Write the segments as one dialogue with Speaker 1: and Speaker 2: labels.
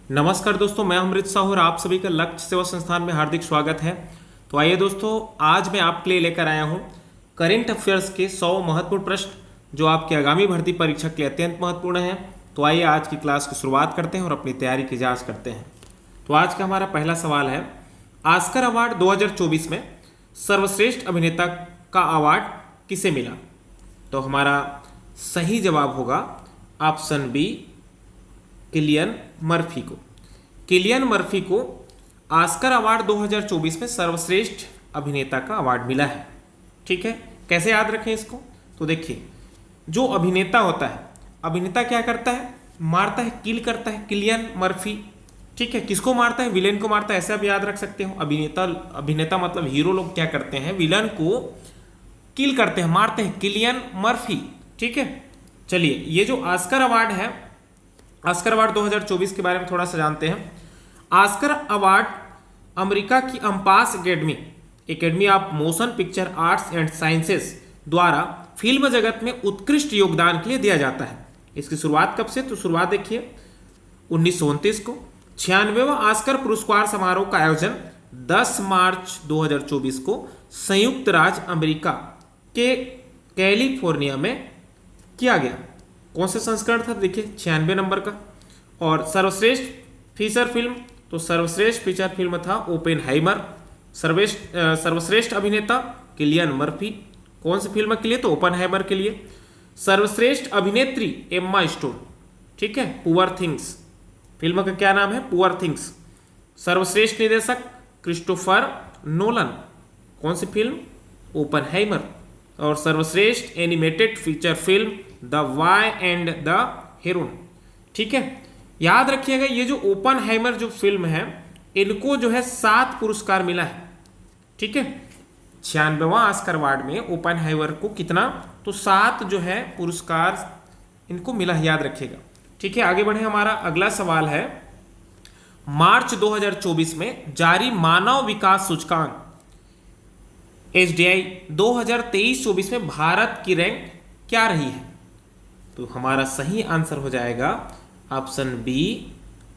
Speaker 1: नमस्कार दोस्तों, मैं अमृत साहू और आप सभी का लक्ष्य सेवा संस्थान में हार्दिक स्वागत है। तो आइए दोस्तों, आज मैं आपके लिए लेकर आया हूँ करेंट अफेयर्स के 100 महत्वपूर्ण प्रश्न जो आपकी आगामी भर्ती परीक्षा के लिए अत्यंत महत्वपूर्ण हैं। तो आइए आज की क्लास की शुरुआत करते हैं और अपनी तैयारी की जांच करते हैं। तो आज का हमारा पहला सवाल है, ऑस्कर अवार्ड 2024 में सर्वश्रेष्ठ अभिनेता का अवार्ड किसे मिला? तो हमारा सही जवाब होगा ऑप्शन बी, किलियन मर्फी को। किलियन मर्फी को ऑस्कर अवार्ड 2024 में सर्वश्रेष्ठ अभिनेता का अवार्ड मिला है। ठीक है, कैसे याद रखें इसको? तो देखिए, जो अभिनेता होता है, अभिनेता क्या करता है? मारता है, किल करता है। किलियन मर्फी, ठीक है, किसको मारता है? विलेन को मारता है। ऐसे आप याद रख सकते हो। अभिनेता मतलब हीरो लोग क्या करते हैं? विलन को किल करते हैं, मारते हैं। किलियन मर्फी, ठीक है। चलिए, ये जो ऑस्कर अवार्ड है, ऑस्कर अवार्ड 2024 के बारे में थोड़ा सा जानते हैं। ऑस्कर अवार्ड अमेरिका की AMPAS academy of motion picture arts and sciences द्वारा फिल्म जगत में उत्कृष्ट योगदान के लिए दिया जाता है। इसकी शुरुआत कब से? तो शुरुआत देखिए 1929 को। 96वां ऑस्कर पुरस्कार समारोह का आयोजन 10 मार्च 2024 को संयुक्त राज्य अमेरिका के कैलिफोर्निया में किया गया। कौन सा संस्करण था? देखिए 96 नंबर का। और सर्वश्रेष्ठ फीचर फिल्म, तो सर्वश्रेष्ठ फीचर फिल्म था ओपेनहाइमर। सर्वश्रेष्ठ अभिनेता किलियन मर्फी। कौन सी फिल्म के लिए? तो ओपेनहाइमर के लिए। सर्वश्रेष्ठ अभिनेत्री एम्मा स्टोन, ठीक है, पुअर थिंग्स। फिल्म का क्या नाम है? Poor things. सर्वश्रेष्ठ निर्देशक क्रिस्टोफर नोलन। कौन सी फिल्म? ओपेनहाइमर। और सर्वश्रेष्ठ animated feature film the Y and the Heron. ठीक है, याद रखिएगा, ये जो ओपेनहाइमर जो फिल्म है, इनको जो है 7 पुरस्कार मिला है। ठीक है, 96वां ऑस्कर अवार्ड में ओपेनहाइमर को कितना? तो 7 जो है पुरस्कार इनको मिला है, याद रखिएगा। ठीक है, आगे बढ़े। हमारा अगला सवाल है, मार्च 2024 में जारी मानव विकास सूचकांक HDI 2023-24 में भारत की रैंक क्या रही है? तो हमारा सही आंसर हो जाएगा ऑप्शन बी,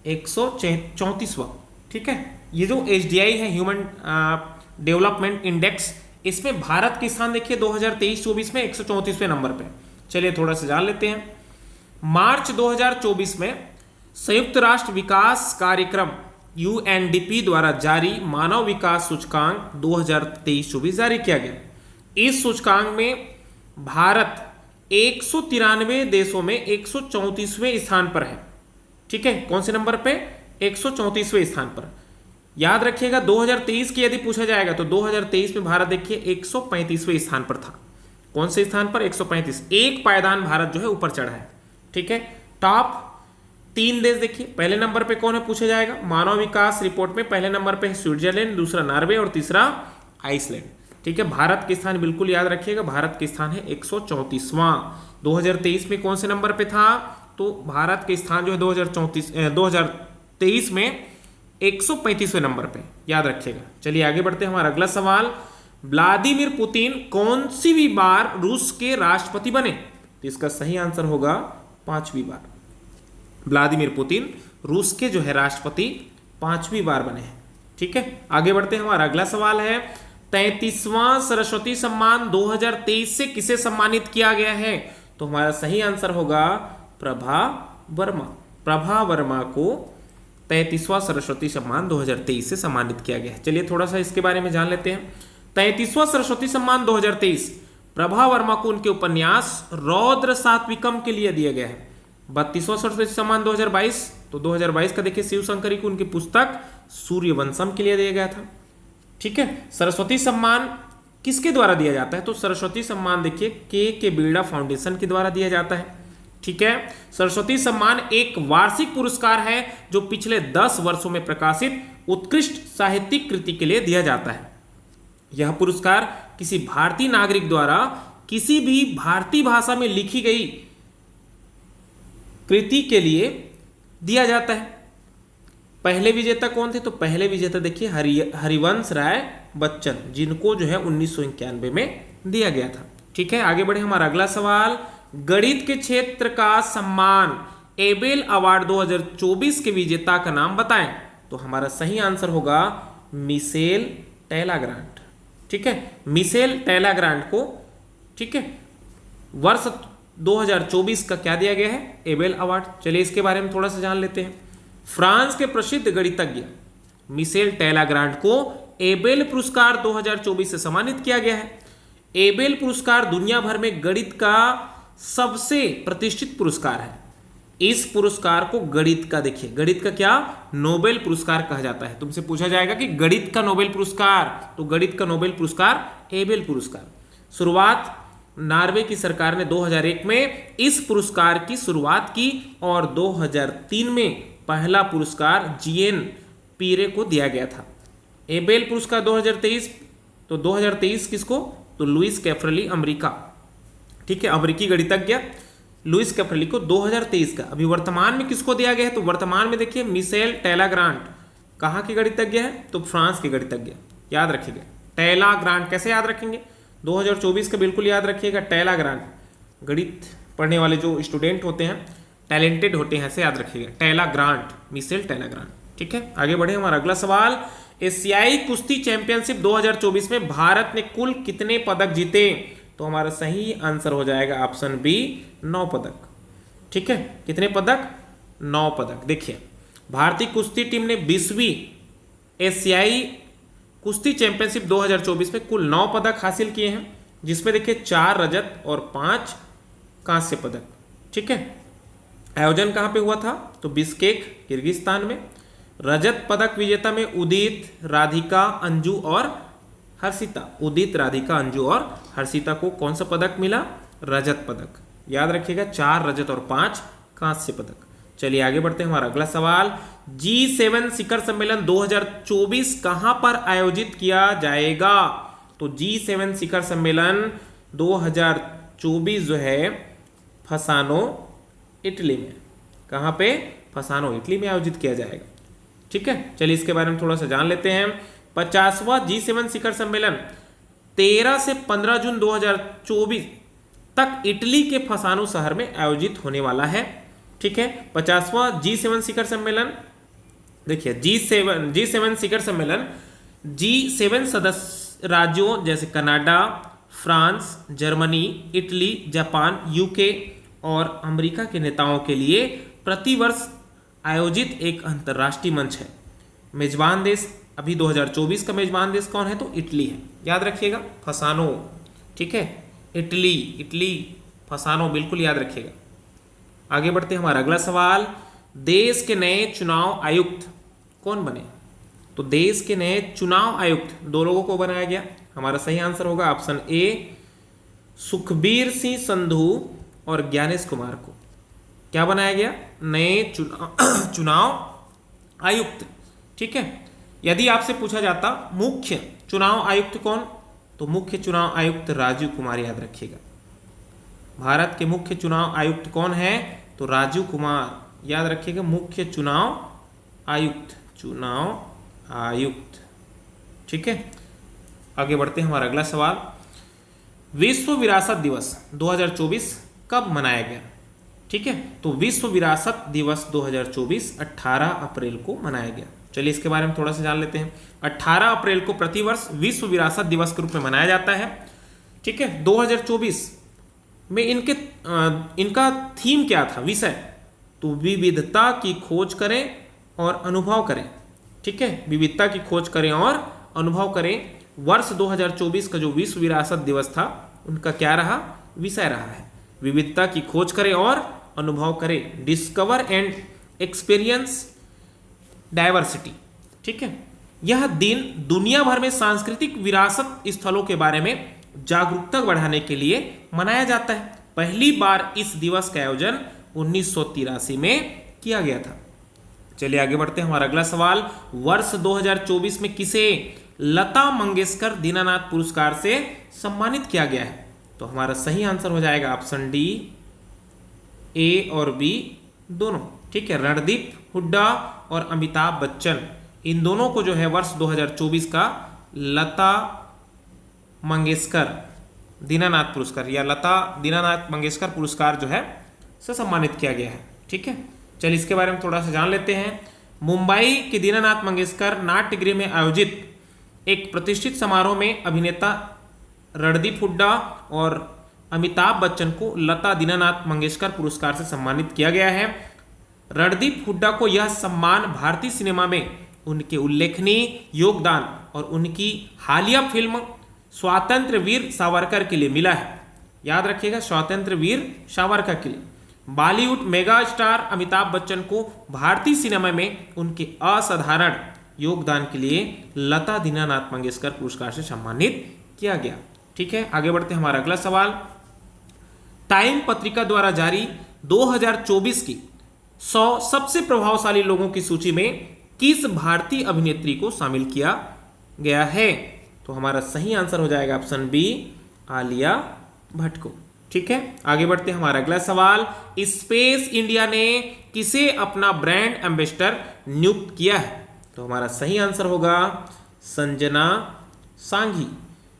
Speaker 1: 134वां। ठीक है, ये जो HDI है, ह्यूमन डेवलपमेंट इंडेक्स, इसमें भारत के स्थान देखिए 2023-24 में 134वें नंबर पे। चलिए थोड़ा सा जान लेते हैं। मार्च 2024 में संयुक्त राष्ट्र विकास कार्यक्रम UNDP द्वारा जारी मानव विकास सूचकांक 2023-24 जारी किया गया। इस सूचकांक में भारत 193 देशों में 134वें स्थान पर है। ठीक है, कौन से नंबर पे? 134वें स्थान पर। याद रखिएगा, 2023 की यदि पूछा जाएगा तो 2023 में भारत देखिए 135वें स्थान पर था। कौन से स्थान पर? 135। एक पायदान भारत जो है ऊपर चढ़ा है। ठीक है, टॉप 3 देश देखिए, पहले नंबर पे कौन है पूछा जाएगा? मानव विकास रिपोर्ट में पहले नंबर पे है स्विट्जरलैंड, दूसरा नॉर्वे और तीसरा आइसलैंड। ठीक है, भारत के स्थान बिल्कुल याद रखिएगा, भारत के स्थान है 134वां। 2023 में कौन से नंबर पे था? तो भारत के स्थान जो है 2023 में 135वें नंबर पे, याद रखिएगा। चलिए आगे बढ़ते हैं। हमारा अगला सवाल, व्लादिमीर पुतिन कौन सी भी बार रूस के राष्ट्रपति बने? तो इसका सही आंसर होगा 5वीं बार। व्लादिमीर पुतिन रूस के जो है राष्ट्रपति 5वीं बार बने हैं। ठीक है, आगे बढ़ते हैं। हमारा अगला सवाल है, 33वां सरस्वती सम्मान 2023 से किसे सम्मानित किया गया है? तो हमारा सही आंसर होगा प्रभा वर्मा। प्रभा वर्मा को 33वां सरस्वती सम्मान 2023 से सम्मानित किया गया है। चलिए थोड़ा सा इसके बारे में जान लेते हैं। 33वां सरस्वती सम्मान 2023 प्रभा वर्मा को उनके उपन्यास रौद्र सात्विकम के लिए दिया गया है। 32वां सरस्वती सम्मान 2022, तो 2022 का देखिए शिव शंकरी को उनकी पुस्तक सूर्यवंशम के लिए दिया गया था। ठीक है, सरस्वती सम्मान किसके द्वारा दिया जाता है? तो सरस्वती सम्मान देखिए के बिरला फाउंडेशन के द्वारा दिया जाता है। ठीक है, सरस्वती सम्मान एक वार्षिक पुरस्कार है जो पिछले 10 वर्षों में प्रकाशित उत्कृष्ट साहित्यिक कृति के लिए दिया जाता है। यह पुरस्कार किसी भारतीय नागरिक द्वारा किसी भी भारतीय भाषा में लिखी गई कृति के लिए दिया जाता है। पहले विजेता कौन थे? तो पहले विजेता देखिए हरिवंश राय बच्चन, जिनको जो है 1991 में दिया गया था। ठीक है, आगे बढ़े। हमारा अगला सवाल, गणित के क्षेत्र का सम्मान एबेल अवार्ड 2024 के विजेता का नाम बताएं। तो हमारा सही आंसर होगा मिशेल टेलाग्रांट। ठीक है, मिशेल टेलाग्रांट को, ठीक है, वर्ष 2024 का क्या दिया गया है? Abel award. चलिए इसके बारे में थोड़ा सा जान लेते हैं। फ्रांस के प्रसिद्ध गणितज्ञ मिशेल टेलाग्रांट को एबेल पुरस्कार 2024 से सम्मानित किया गया है। एबेल पुरस्कार दुनिया भर में गणित का सबसे प्रतिष्ठित पुरस्कार है। इस पुरस्कार को गणित का, देखिए गणित का क्या, नोबेल पुरस्कार कहा जाता है। तुमसे पूछा जाएगा कि गणित का नोबेल पुरस्कार, तो गणित का नोबेल पुरस्कार एबेल पुरस्कार। शुरुआत नॉर्वे की सरकार ने 2001 में इस पुरस्कार की शुरुआत की और 2003 में पहला पुरस्कार जीएन पीरे को दिया गया था। एबेल पुरस्कार 2023, तो 2023 किसको? तो लुइस कैफ्रेली, अमेरिका, ठीक है, अमेरिकी गणितज्ञ लुइस कैफ्रेली को 2023 का। अभी वर्तमान में किसको दिया गया है? तो वर्तमान में देखिए मिशेल टेलाग्रांट कहाँ के गणितज्ञ है? तो फ्रांस के गणितज्ञ। याद रखिएगा टेलाग्रांट, कैसे याद रखेंगे? 2024 का बिल्कुल याद रखिएगा टेलाग्रांट। गणित पढ़ने वाले जो स्टूडेंट होते हैं, टैलेंटेड होते हैं, ऐसे याद रखिएगा टेलाग्रांट, मिशेल टेलाग्रांट। ठीक है, आगे बढ़े। हमारा अगला सवाल, एशियाई कुश्ती चैंपियनशिप 2024 में भारत ने कुल कितने पदक जीते? तो हमारा सही आंसर हो जाएगा ऑप्शन बी, 9 पदक। ठीक है, कितने पदक? 9 पदक। देखिए भारतीय कुश्ती टीम ने 20वीं एशियाई कुश्ती चैंपियनशिप 2024 में कुल 9 पदक हासिल किए हैं, जिसमें देखिए 4 रजत और 5 कांस्य पदक। ठीक है, आयोजन कहाँ पे हुआ था? तो बिश्केक, किर्गिस्तान में। रजत पदक विजेता में उदित, राधिका, अंजू और हर्षिता। उदित, राधिका, अंजू और हर्षिता को कौन सा पदक मिला? रजत पदक। याद रखिएगा 4 रजत और 5 कांस्य पदक। चलिए आगे बढ़ते हैं। हमारा अगला सवाल, G7 शिखर सम्मेलन 2024 कहां पर आयोजित किया जाएगा? तो G7 शिखर सम्मेलन 2024 जो है फसानो, इटली में। कहां पे? फसानो, इटली में आयोजित किया जाएगा। ठीक है, चलिए इसके बारे में थोड़ा सा जान लेते हैं। 50वां G7 शिखर सम्मेलन 13 से 15 जून 2024 तक इटली के फसानो शहर में आयोजित होने वाला है। ठीक है, 50वां G7 शिखर सम्मेलन, देखिए G7 शिखर सम्मेलन G7 सदस्य राज्यों जैसे Canada, France, Germany, Italy, Japan, UK और अमेरिका के नेताओं के लिए प्रतिवर्ष आयोजित एक अंतर्राष्ट्रीय मंच है। मेजबान देश अभी 2024 का मेजबान देश कौन है? तो इटली है। याद रखिएगा फसानो। ठीक है, इटली फसानो, बिल्कुल याद रखिएगा। आगे बढ़ते हैं। हमारा अगला सवाल, देश के नए चुनाव आयुक्त कौन बने? तो देश के नए चुनाव आयुक्त 2 लोगों को बनाया गया। हमारा सही आंसर होगा ऑप्शन ए, सुखबीर सिंह संधू और ज्ञानेश कुमार को। क्या बनाया गया? नए चुनाव आयुक्त। ठीक है, यदि आपसे पूछा जाता मुख्य चुनाव आयुक्त कौन, तो मुख्य चुनाव आयुक्त राजीव कुमार। याद रखिएगा भारत के मुख्य चुनाव आयुक्त कौन है? तो राजीव कुमार। याद रखिएगा मुख्य चुनाव आयुक्त। ठीक है, आगे बढ़ते हैं। हमारा अगला सवाल, विश्व विरासत दिवस 2024 कब मनाया गया? ठीक है, तो विश्व विरासत दिवस 2024 18 अप्रैल को मनाया गया। चलिए इसके बारे में थोड़ा सा जान लेते हैं। 18 अप्रैल को प्रतिवर्ष विश्व विरासत दिवस के रूप में मनाया जाता है। ठीक है, 2024 में इनका थीम क्या था, विषय? तो विविधता की खोज करें और अनुभव करें। ठीक है, विविधता की खोज करें और अनुभव करें। वर्ष 2024 का जो विश्व विरासत दिवस था, उनका क्या रहा? विषय रहा है विविधता की खोज करें और अनुभव करें, डिस्कवर एंड एक्सपीरियंस डाइवर्सिटी। ठीक है, यह दिन दुनिया भर में सांस्कृतिक विरासत स्थलों के बारे में जागरूकता बढ़ाने के लिए मनाया जाता है। पहली बार इस दिवस का आयोजन 1983 में किया गया था। चलिए आगे बढ़ते हैं। हमारा अगला सवाल, वर्ष 2024 में किसे लता मंगेशकर दीनानाथ पुरस्कार से सम्मानित किया गया है? तो हमारा सही आंसर हो जाएगा ऑप्शन डी, ए और बी दोनों। ठीक है, रणदीप हुड्डा और अमिताभ बच्चन, इन दोनों को जो है वर्ष 2024 का लता मंगेशकर दीनानाथ पुरस्कार या लता दीनानाथ मंगेशकर पुरस्कार जो है से सम्मानित किया गया है। ठीक है, चलिए इसके बारे में थोड़ा सा जान लेते हैं। मुंबई के दीनानाथ मंगेशकर नाट्यगृह में आयोजित एक प्रतिष्ठित समारोह में अभिनेता रणदीप हुड्डा और अमिताभ बच्चन को लता दीनानाथ मंगेशकर पुरस्कार से सम्मानित किया गया है। रणदीप हुड्डा को यह सम्मान भारतीय सिनेमा में उनके उल्लेखनीय योगदान और उनकी हालिया फिल्म स्वातंत्र्य वीर सावरकर के लिए मिला है। याद रखिएगा, स्वातंत्र्य वीर सावरकर के लिए। बॉलीवुड मेगा स्टार अमिताभ बच्चन को भारतीय सिनेमा में उनके असाधारण योगदान के लिए लता दीनानाथ मंगेशकर पुरस्कार से सम्मानित किया गया। ठीक है, आगे बढ़ते हैं। हमारा अगला सवाल, टाइम पत्रिका द्वारा जारी 2024 की 100 सबसे प्रभावशाली लोगों की सूची में किस भारतीय अभिनेत्री को शामिल किया गया है? तो हमारा सही आंसर हो जाएगा ऑप्शन बी, आलिया भट्ट को। ठीक है, आगे बढ़ते हैं। हमारा अगला सवाल, स्पेस इंडिया ने किसे अपना ब्रांड एम्बेसडर नियुक्त किया है? तो हमारा सही आंसर होगा संजना सांघी।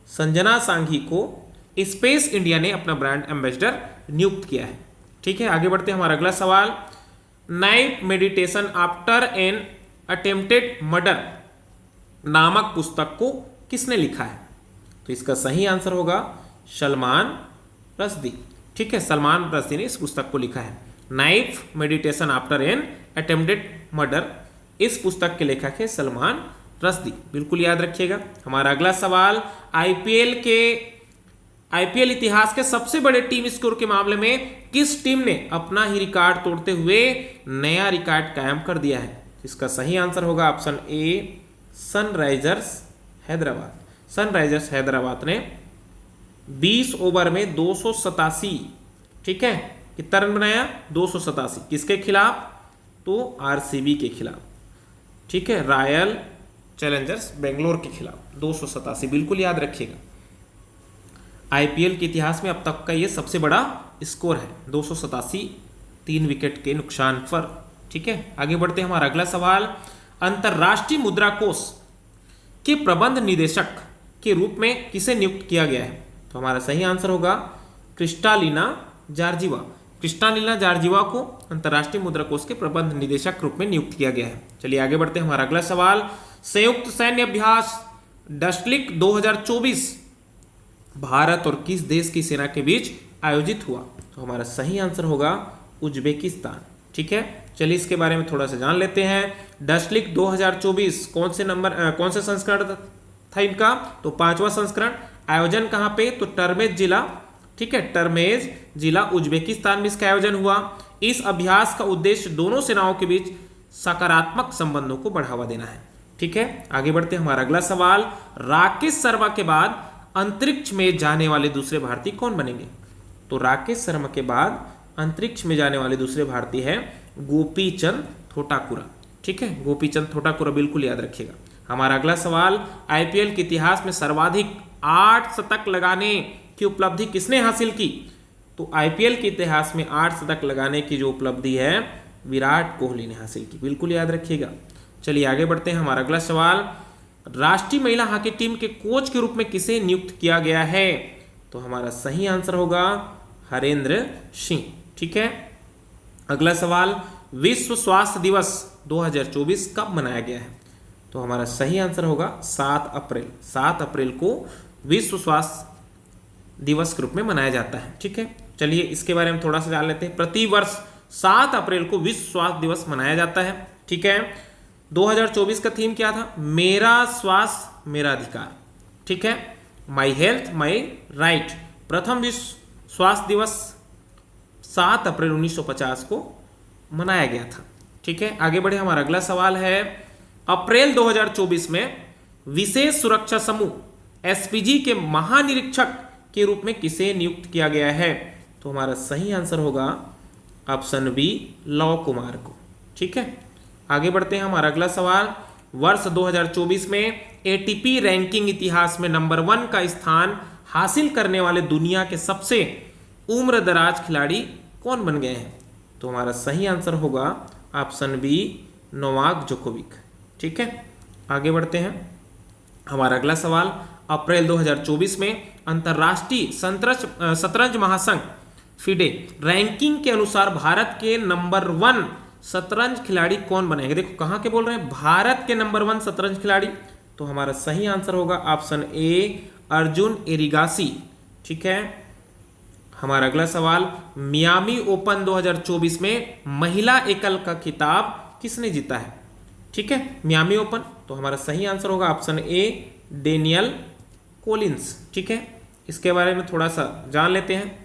Speaker 1: संजना सांघी को स्पेस इंडिया ने अपना ब्रांड एम्बेसडर नियुक्त किया है। ठीक है, आगे बढ़ते हैं। हमारा अगला सवाल, night meditation after an attempted murder नामक पुस्तक को किसने लिखा है? तो इसका सही आंसर होगा सलमान रश्दी। ठीक है, सलमान रश्दी ने इस पुस्तक को लिखा है। Night meditation after an attempted murder, इस पुस्तक के लेखक है सलमान रश्दी, बिल्कुल याद रखिएगा। हमारा अगला सवाल, आईपीएल इतिहास के सबसे बड़े टीम स्कोर के मामले में किस टीम ने अपना ही रिकॉर्ड तोड़ते हुए नया रिकॉर्ड कायम कर दिया है? इसका सही आंसर होगा ऑप्शन ए, सनराइजर्स हैदराबाद। सनराइजर्स हैदराबाद ने 20 ओवर में 287, ठीक है, कितना रन बनाया? 287। किसके खिलाफ? तो आरसीबी के खिलाफ। ठीक है, रॉयल चैलेंजर्स बेंगलोर के खिलाफ 287, बिल्कुल याद रखिएगा। आईपीएल के इतिहास में अब तक का ये सबसे बड़ा स्कोर है, 287, 3 विकेट के नुकसान पर। ठीक है, आगे बढ़ते हैं। हमारा अगला सवाल, अंतरराष्ट्रीय मुद्रा कोष के प्रबंध निदेशक के रूप में किसे नियुक्त किया गया है? तो हमारा सही आंसर होगा क्रिस्टालिना जॉर्जिवा। क्रिस्टालिना जॉर्जिवा को अंतरराष्ट्रीय मुद्रा कोष के प्रबंध निदेशक के रूप में नियुक्त किया गया है। चलिए आगे बढ़ते हैं। हमारा अगला सवाल, संयुक्त सैन्य अभ्यास डस्टलिक 2024 भारत और किस देश की सेना के बीच आयोजित हुआ? तो हमारा सही आंसर होगा उज्बेकिस्तान। ठीक है, चलिए इसके बारे में थोड़ा सा जान लेते हैं। डस्टलिक 2024 कौन से संस्करण था इनका? तो 5वां संस्करण। आयोजन कहाँ पे? तो टर्मेज जिला। ठीक है, टर्मेज जिला उज्बेकिस्तान में इसका आयोजन हुआ। इस अभ्यास का उद्देश्य दोनों सेनाओं के बीच सकारात्मक संबंधों को बढ़ावा देना है। ठीक है, आगे बढ़ते हैं। हमारा अगला सवाल, राकेश शर्मा के बाद अंतरिक्ष में जाने वाले दूसरे भारतीय कौन बनेंगे? तो राकेश शर्मा के बाद अंतरिक्ष में जाने वाले दूसरे भारतीय हैं गोपीचंद थोटाकुरा। ठीक है, गोपीचंद थोटाकुरा, बिल्कुल याद रखिएगा। हमारा अगला सवाल, आईपीएल के इतिहास में सर्वाधिक 8 शतक लगाने की उपलब्धि किसने हासिल की? तो आईपीएल के इतिहास में 8 शतक लगाने की जो उपलब्धि है विराट कोहली ने हासिल की, बिल्कुल याद रखिएगा। चलिए आगे बढ़ते हैं। हमारा अगला सवाल, राष्ट्रीय महिला हॉकी टीम के कोच के रूप में किसे नियुक्त किया गया है? तो हमारा सही आंसर होगा हरेंद्र सिंह। ठीक है, अगला सवाल, विश्व स्वास्थ्य दिवस 2024 कब मनाया गया है? तो हमारा सही आंसर होगा 7 अप्रैल। 7 अप्रैल को विश्व स्वास्थ्य दिवस के रूप में मनाया जाता है। ठीक है, चलिए इसके बारे में थोड़ा सा जान लेते हैं। प्रतिवर्ष 7 अप्रैल को विश्व स्वास्थ्य दिवस मनाया जाता है। ठीक है, 2024 का थीम क्या था? मेरा स्वास्थ्य मेरा अधिकार। ठीक है, माई हेल्थ माई राइट। प्रथम विश्व स्वास्थ्य दिवस 7 अप्रैल 1950 को मनाया गया था। ठीक है, आगे बढ़े। हमारा अगला सवाल है, अप्रैल 2024 में विशेष सुरक्षा समूह एसपीजी के महानिरीक्षक के रूप में किसे नियुक्त किया गया है? तो हमारा सही आंसर होगा ऑप्शन बी, लव कुमार को। ठीक है, आगे बढ़ते हैं। हमारा अगला सवाल, वर्ष 2024 में एटीपी रैंकिंग इतिहास में नंबर 1 का स्थान हासिल करने वाले दुनिया के सबसे उम्रदराज खिलाड़ी कौन बन गए हैं? तो हमारा सही आंसर होगा ऑप्शन बी, नोवाक जोकोविक। ठीक है, आगे बढ़ते हैं। हमारा अगला सवाल, अप्रैल 2024 में अंतर्राष्ट्रीय शतरंज महासंघ फिडे रैंकिंग के अनुसार भारत के नंबर 1 शतरंज खिलाड़ी कौन बनेंगे। देखो कहाँ के बोल रहे हैं, भारत के नंबर 1 शतरंज खिलाड़ी, तो हमारा सही आंसर होगा ऑप्शन ए अर्जुन एरिगासी। ठीक है, हमारा अगला सवाल, मियामी ओपन 2024 में महिला एकल का खिताब किसने जीता है। ठीक है, मियामी ओपन, तो हमारा सही आंसर होगा ऑप्शन ए डेनियल कोलिंस। ठीक है, इसके बारे में थोड़ा सा जान लेते हैं।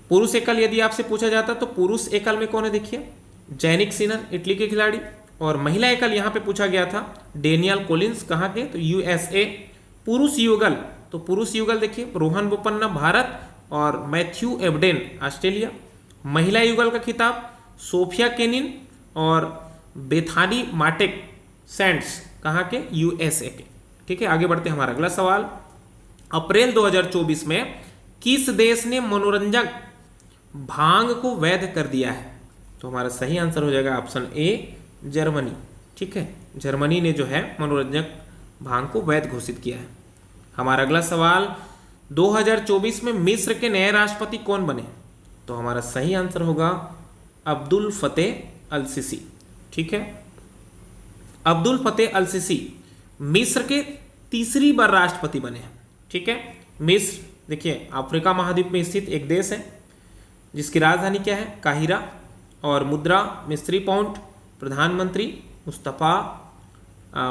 Speaker 1: पुरुष एकल यदि आपसे पूछा जाता तो पुरुष एकल में कौन है, देखिए जैनिक सिनर इटली के खिलाड़ी, और महिला एकल यहां पे पूछा गया था डेनियल कोलिंस, कहां के, तो यूएसए। पुरुष युगल, तो पुरुष युगल देखिए रोहन बोपन्ना भारत और मैथ्यू एबडेन ऑस्ट्रेलिया। महिला युगल का खिताब सोफिया केनिन और बेथानी माटेक सैंड्स, कहां के, यूएसए के। ठीक है, आगे बढ़ते हैं। हमारा अगला सवाल, अप्रैल 2024 में किस देश ने मनोरंजक भांग को वैध कर दिया है, तो हमारा सही आंसर हो जाएगा ऑप्शन ए जर्मनी। ठीक है, जर्मनी ने जो है मनोरंजक भांग को वैध घोषित किया है। हमारा अगला सवाल, 2024 में मिस्र के नए राष्ट्रपति कौन बने, तो हमारा सही आंसर होगा अब्दुल फतेह अल सीसी। ठीक है, अब्दुल फतेह अल सीसी मिस्र के तीसरी बार राष्ट्रपति बने हैं। ठीक है, मिस्र देखिए अफ्रीका महाद्वीप में स्थित एक देश है जिसकी राजधानी क्या है, काहिरा, और मुद्रा मिस्री पाउंड, प्रधानमंत्री मुस्तफा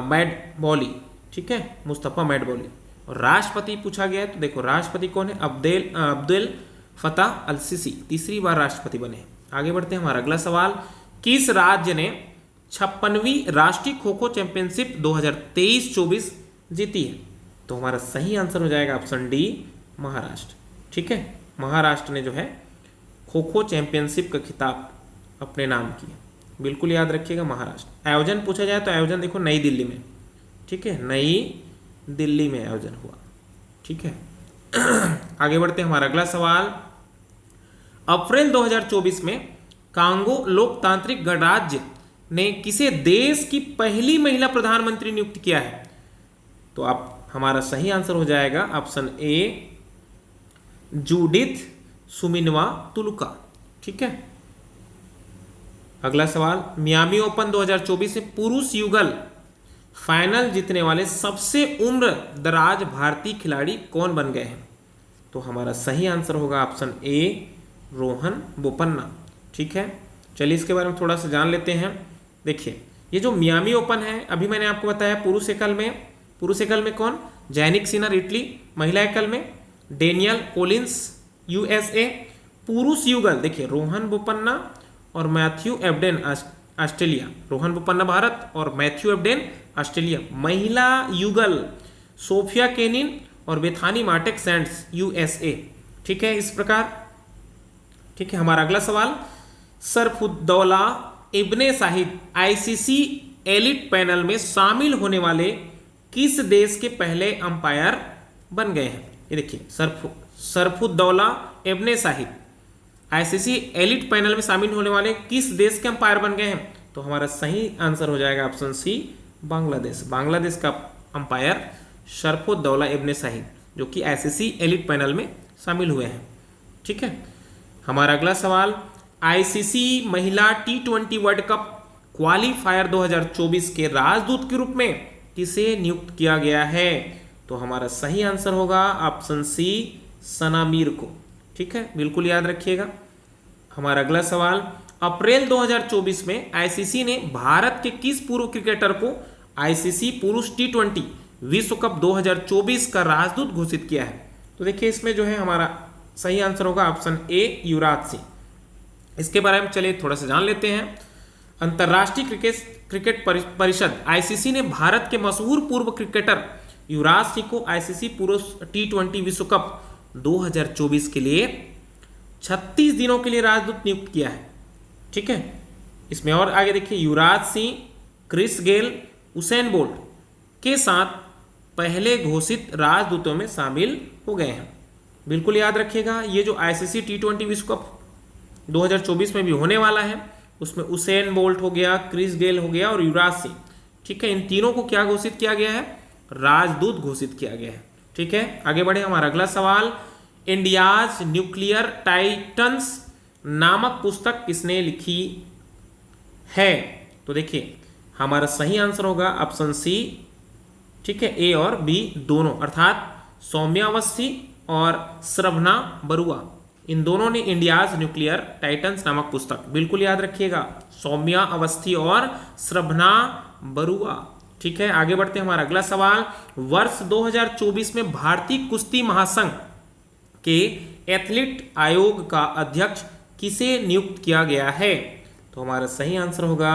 Speaker 1: मैडबौली। ठीक है, मुस्तफा मैडबौली, और राष्ट्रपति पूछा गया है तो देखो राष्ट्रपति कौन है, अब्दुल फतेह अल सीसी तीसरी बार राष्ट्रपति बने। आगे बढ़ते हैं। हमारा अगला सवाल, किस राज्य ने 56वीं राष्ट्रीय खो खो चैंपियनशिप 2023-24 जीती है, तो हमारा सही आंसर हो जाएगा ऑप्शन डी महाराष्ट्र। ठीक है, महाराष्ट्र ने जो है खो खो चैंपियनशिप का खिताब अपने नाम किया, बिल्कुल याद रखिएगा महाराष्ट्र। आयोजन पूछा जाए तो आयोजन देखो नई दिल्ली में। ठीक है, नई दिल्ली में आयोजन हुआ। ठीक है, आगे बढ़ते हैं। हमारा अगला सवाल, अप्रैल 2024 में कांगो लोकतांत्रिक गणराज्य ने किसे देश की पहली महिला प्रधानमंत्री नियुक्त किया है, तो आप हमारा सही आंसर हो जाएगा ऑप्शन ए जूडिथ सुमिनवा तुलुका। ठीक है, अगला सवाल, मियामी ओपन 2024 में पुरुष युगल फाइनल जीतने वाले सबसे उम्र दराज भारतीय खिलाड़ी कौन बन गए हैं, तो हमारा सही आंसर होगा ऑप्शन ए रोहन बोपन्ना। ठीक है, चलिए इसके बारे में थोड़ा सा जान लेते हैं। देखिए ये जो मियामी ओपन है, अभी मैंने आपको बताया पुरुष एकल में कौन, जैनिक सिनर इटली, महिला एकल में डेनियल कोलिंस यूएसए, पुरुष युगल देखिए रोहन बोपन्ना और Matthew Ebden Australia, Rohan Bopanna Bharat और मैथ्यू एबडेन ऑस्ट्रेलिया। महिला युगल सोफिया केनिन और बेथानी माटेक सैंड्स यूएसए। ठीक है, इस प्रकार। ठीक है, हमारा अगला सवाल, सरफुद्दौला इब्ने साहिद आईसीसी एलिट पैनल में शामिल होने वाले किस देश के पहले अंपायर बन गए हैं। ये देखिए सरफुद्दौला इब्ने साहिद आईसीसी एलिट पैनल में शामिल होने वाले किस देश के अंपायर बन गए हैं, तो हमारा सही आंसर हो जाएगा ऑप्शन सी बांग्लादेश। बांग्लादेश का अंपायर सरफुद्दौला इब्ने साहिद जो कि आईसीसी एलिट पैनल में शामिल हुए हैं। ठीक है, हमारा अगला सवाल, आईसीसी महिला T20 वर्ल्ड कप क्वालिफायर 2024 के राजदूत के रूप में किसे नियुक्त किया गया है, तो हमारा सही आंसर होगा ऑप्शन सी सना मीर को। ठीक है, बिल्कुल याद रखिएगा। हमारा अगला सवाल, अप्रैल 2024 में आईसीसी ने भारत के किस पूर्व क्रिकेटर को आईसीसी पुरुष T20 विश्व कप 2024 का राजदूत घोषित किया है, तो देखिए इसमें जो है हमारा सही आंसर होगा ऑप्शन ए युवराज सिंह। इसके बारे में चलिए थोड़ा सा जान लेते हैं। अंतर्राष्ट्रीय क्रिकेट परिषद आईसीसी ने भारत के मशहूर पूर्व क्रिकेटर युवराज सिंह को आईसीसी पुरुष T20 विश्व कप 2024 के लिए 36 दिनों के लिए राजदूत नियुक्त किया है। ठीक है, इसमें और आगे देखिए Yuvraj Singh, Chris Gayle, Usain Bolt के साथ पहले घोषित राजदूतों में शामिल हो गए हैं। बिल्कुल याद रखिएगा, ये जो आईसीसी T20 विश्व कप 2024 में भी होने वाला है उसमें उसेन बोल्ट हो गया, क्रिस गेल हो गया और युवराज सिंह। ठीक है, इन तीनों को क्या घोषित किया गया है, राजदूत घोषित किया गया है। ठीक है, आगे बढ़े। हमारा अगला सवाल, इंडियाज न्यूक्लियर टाइटन्स नामक पुस्तक किसने लिखी है? तो देखिए हमारा सही आंसर होगा ऑप्शन सी, ठीक है, ए और बी दोनों, अर्थात सौम्या अवस्थी और श्रभना बरुआ, इन दोनों ने इंडियाज न्यूक्लियर टाइटन्स नामक पुस्तक, बिल्कुल याद रखिएगा, सौम्या अवस्थी और श्रभना बरुआ। ठीक है, आगे बढ़ते हैं। हमारा अगला सवाल, वर्ष 2024 में भारतीय कुश्ती महासंघ के एथलीट आयोग का अध्यक्ष किसे नियुक्त किया गया है? तो हमारा सही आंसर होगा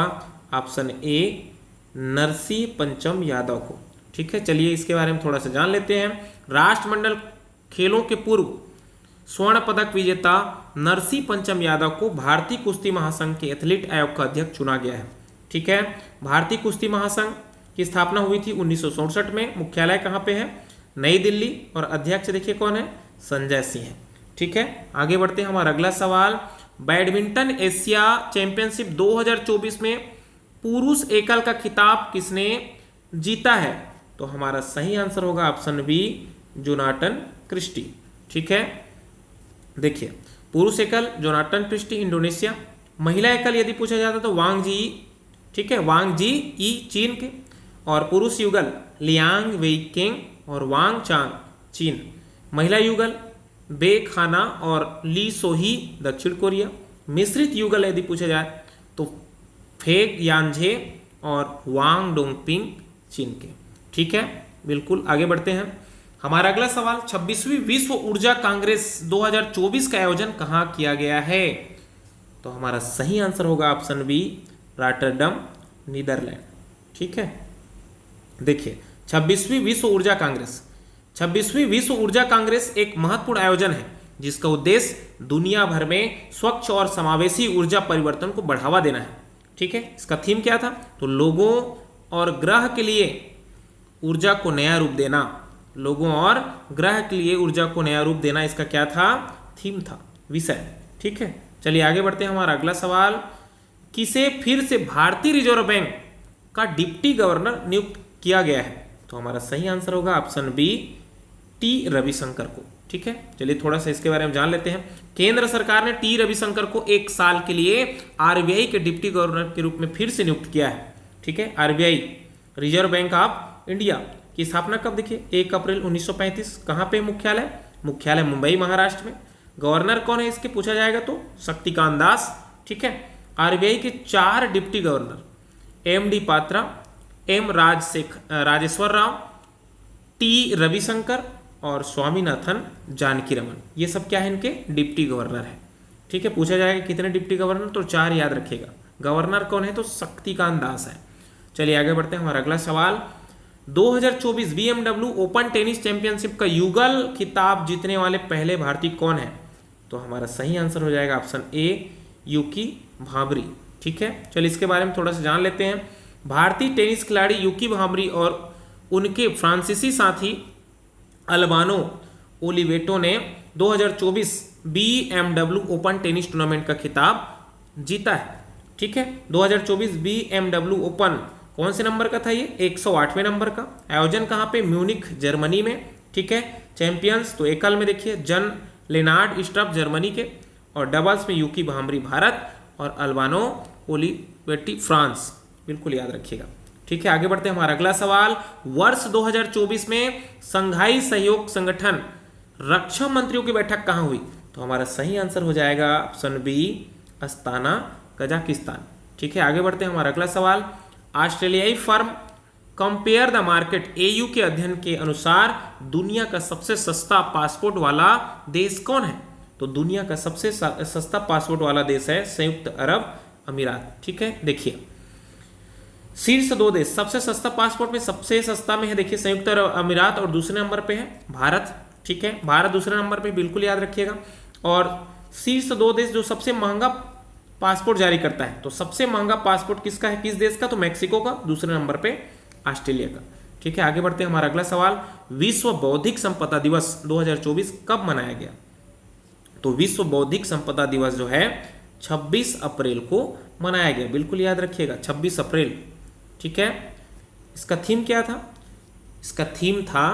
Speaker 1: ऑप्शन ए, नरसी पंचम यादव को। ठीक है, चलिए इसके बारे में थोड़ा सा जान लेते हैं। राष्ट्रमंडल खेलों के पूर्व स्वर्ण पदक विजेता नरसी पंचम यादव को भारतीय कुश्ती महासंघ के एथलीट आयोग का अध्यक्ष चुना गया है। ठीक है, भारतीय कुश्ती महासंघ की स्थापना हुई थी 1967 में। मुख्यालय कहाँ पे है? नई दिल्ली। और अध्यक्ष देखिए कौन है? संजय सिंह है। ठीक है, आगे बढ़ते हैं। हमारा अगला सवाल, बैडमिंटन एशिया चैंपियनशिप 2024 में पुरुष एकल का खिताब किसने जीता है? तो हमारा सही आंसर होगा ऑप्शन बी, जोनाटन क्रिस्टी। ठीक है, देखिए पुरुष एकल जोनाटन क्रिस्टी इंडोनेशिया, महिला एकल यदि पूछा जाता तो वांग जी, ठीक है, वांग जी ई चीन के, और पुरुष युगल लियांग वेइकेंग और वांग चांग चीन, महिला युगल बे खाना और ली सोही दक्षिण कोरिया, मिश्रित युगल यदि पूछा जाए तो फेग यांझे और वांग डोंगपिंग चीन के। ठीक है, बिल्कुल आगे बढ़ते हैं। हमारा अगला सवाल, 26वीं विश्व ऊर्जा कांग्रेस 2024 का आयोजन कहाँ किया गया है? तो हमारा सही आंसर होगा ऑप्शन बी, रॉटरडम नीदरलैंड। ठीक है, देखिए 26वीं विश्व ऊर्जा कांग्रेस, 26वीं विश्व ऊर्जा कांग्रेस एक महत्वपूर्ण आयोजन है जिसका उद्देश्य दुनिया भर में स्वच्छ और समावेशी ऊर्जा परिवर्तन को बढ़ावा देना है। ठीक है, इसका थीम क्या था? तो लोगों और ग्रह के लिए ऊर्जा को नया रूप देना, लोगों और ग्रह के लिए ऊर्जा को नया रूप देना, इसका क्या था? थीम था, विषय। ठीक है, चलिए आगे बढ़ते हैं। हमारा अगला सवाल, किसे फिर से भारतीय रिजर्व बैंक का डिप्टी गवर्नर नियुक्त किया गया है? तो हमारा सही आंसर होगा ऑप्शन बी, टी रविशंकर को। ठीक है, चलिए थोड़ा सा इसके बारे में जान लेते हैं। केंद्र सरकार ने टी रविशंकर को 1 साल के लिए आरबीआई के डिप्टी गवर्नर के रूप में फिर से नियुक्त किया है। ठीक है, RBI reserve bank of India की स्थापना कब? देखिए 1 अप्रैल 1935। कहाँ पे मुख्यालय? मुख्यालय मुंबई महाराष्ट्र में। गवर्नर कौन है इसके पूछा जाएगा तो शक्तिकांत दास। ठीक है, आरबीआई के 4 deputy governor, M D Patra, M Rajeshwar Rao, T Ravishankar और स्वामीनाथन जानकी रमन, ये सब क्या है? इनके डिप्टी गवर्नर है। ठीक है, पूछा जाएगा कितने डिप्टी गवर्नर? तो 4 याद रखिएगा। गवर्नर कौन है? तो शक्तिकांत दास है। चलिए आगे बढ़ते हैं। हमारा अगला सवाल, 2024 BMW ओपन टेनिस चैंपियनशिप का युगल खिताब जीतने वाले पहले भारतीय कौन है? तो हमारा सही आंसर हो जाएगा ऑप्शन ए, यूकी भांभरी। ठीक है, चलिए इसके बारे में थोड़ा सा जान लेते हैं। भारतीय टेनिस खिलाड़ी यूकी भांभरी और उनके फ्रांसीसी साथी अल्बानो ओलिवेटो ने 2024 BMW ओपन टेनिस टूर्नामेंट का खिताब जीता है। ठीक है, 2024 BMW ओपन कौन से नंबर का था? ये 108वें नंबर का। आयोजन कहाँ पे? म्यूनिख जर्मनी में। ठीक है, चैंपियंस तो एकल में देखिए जन लेनार्ड स्ट्रफ जर्मनी के, और डबल्स में यूकी भांभरी भारत और अल्बानो ओलिवेटी फ्रांस, बिल्कुल याद रखिएगा। ठीक है, आगे बढ़ते हैं। हमारा अगला सवाल, वर्ष 2024 में संघाई सहयोग संगठन रक्षा मंत्रियों की बैठक कहाँ हुई? तो हमारा सही आंसर हो जाएगा ऑप्शन बी, अस्ताना कजाकिस्तान। ठीक है, आगे बढ़ते हैं। हमारा अगला सवाल, ऑस्ट्रेलियाई firm compare the market AU के अध्ययन के अनुसार दुनिया का सबसे सस्ता पासपोर्ट वाला देश कौन है? तो दुनिया का सबसे सस्ता पासपोर्ट वाला देश है संयुक्त अरब अमीरात। ठीक है, देखिए शीर्ष 2 देश, सबसे सस्ता पासपोर्ट में सबसे सस्ता में है देखिए संयुक्त अरब अमीरात, और दूसरे नंबर पे है भारत। ठीक है, भारत दूसरे नंबर पे, बिल्कुल याद रखिएगा। और शीर्ष 2 देश जो सबसे महंगा पासपोर्ट जारी करता है, तो सबसे महंगा पासपोर्ट किसका है? किस देश का? तो मैक्सिको का। दूसरे नंबर पे ऑस्ट्रेलिया का। ठीक है, आगे बढ़ते हैं। हमारा अगला सवाल, विश्व बौद्धिक संपदा दिवस 2024 कब मनाया गया? तो विश्व बौद्धिक संपदा दिवस जो है 26 अप्रैल को मनाया गया, बिल्कुल याद रखिएगा, 26 अप्रैल। ठीक है, इसका थीम क्या था? इसका थीम था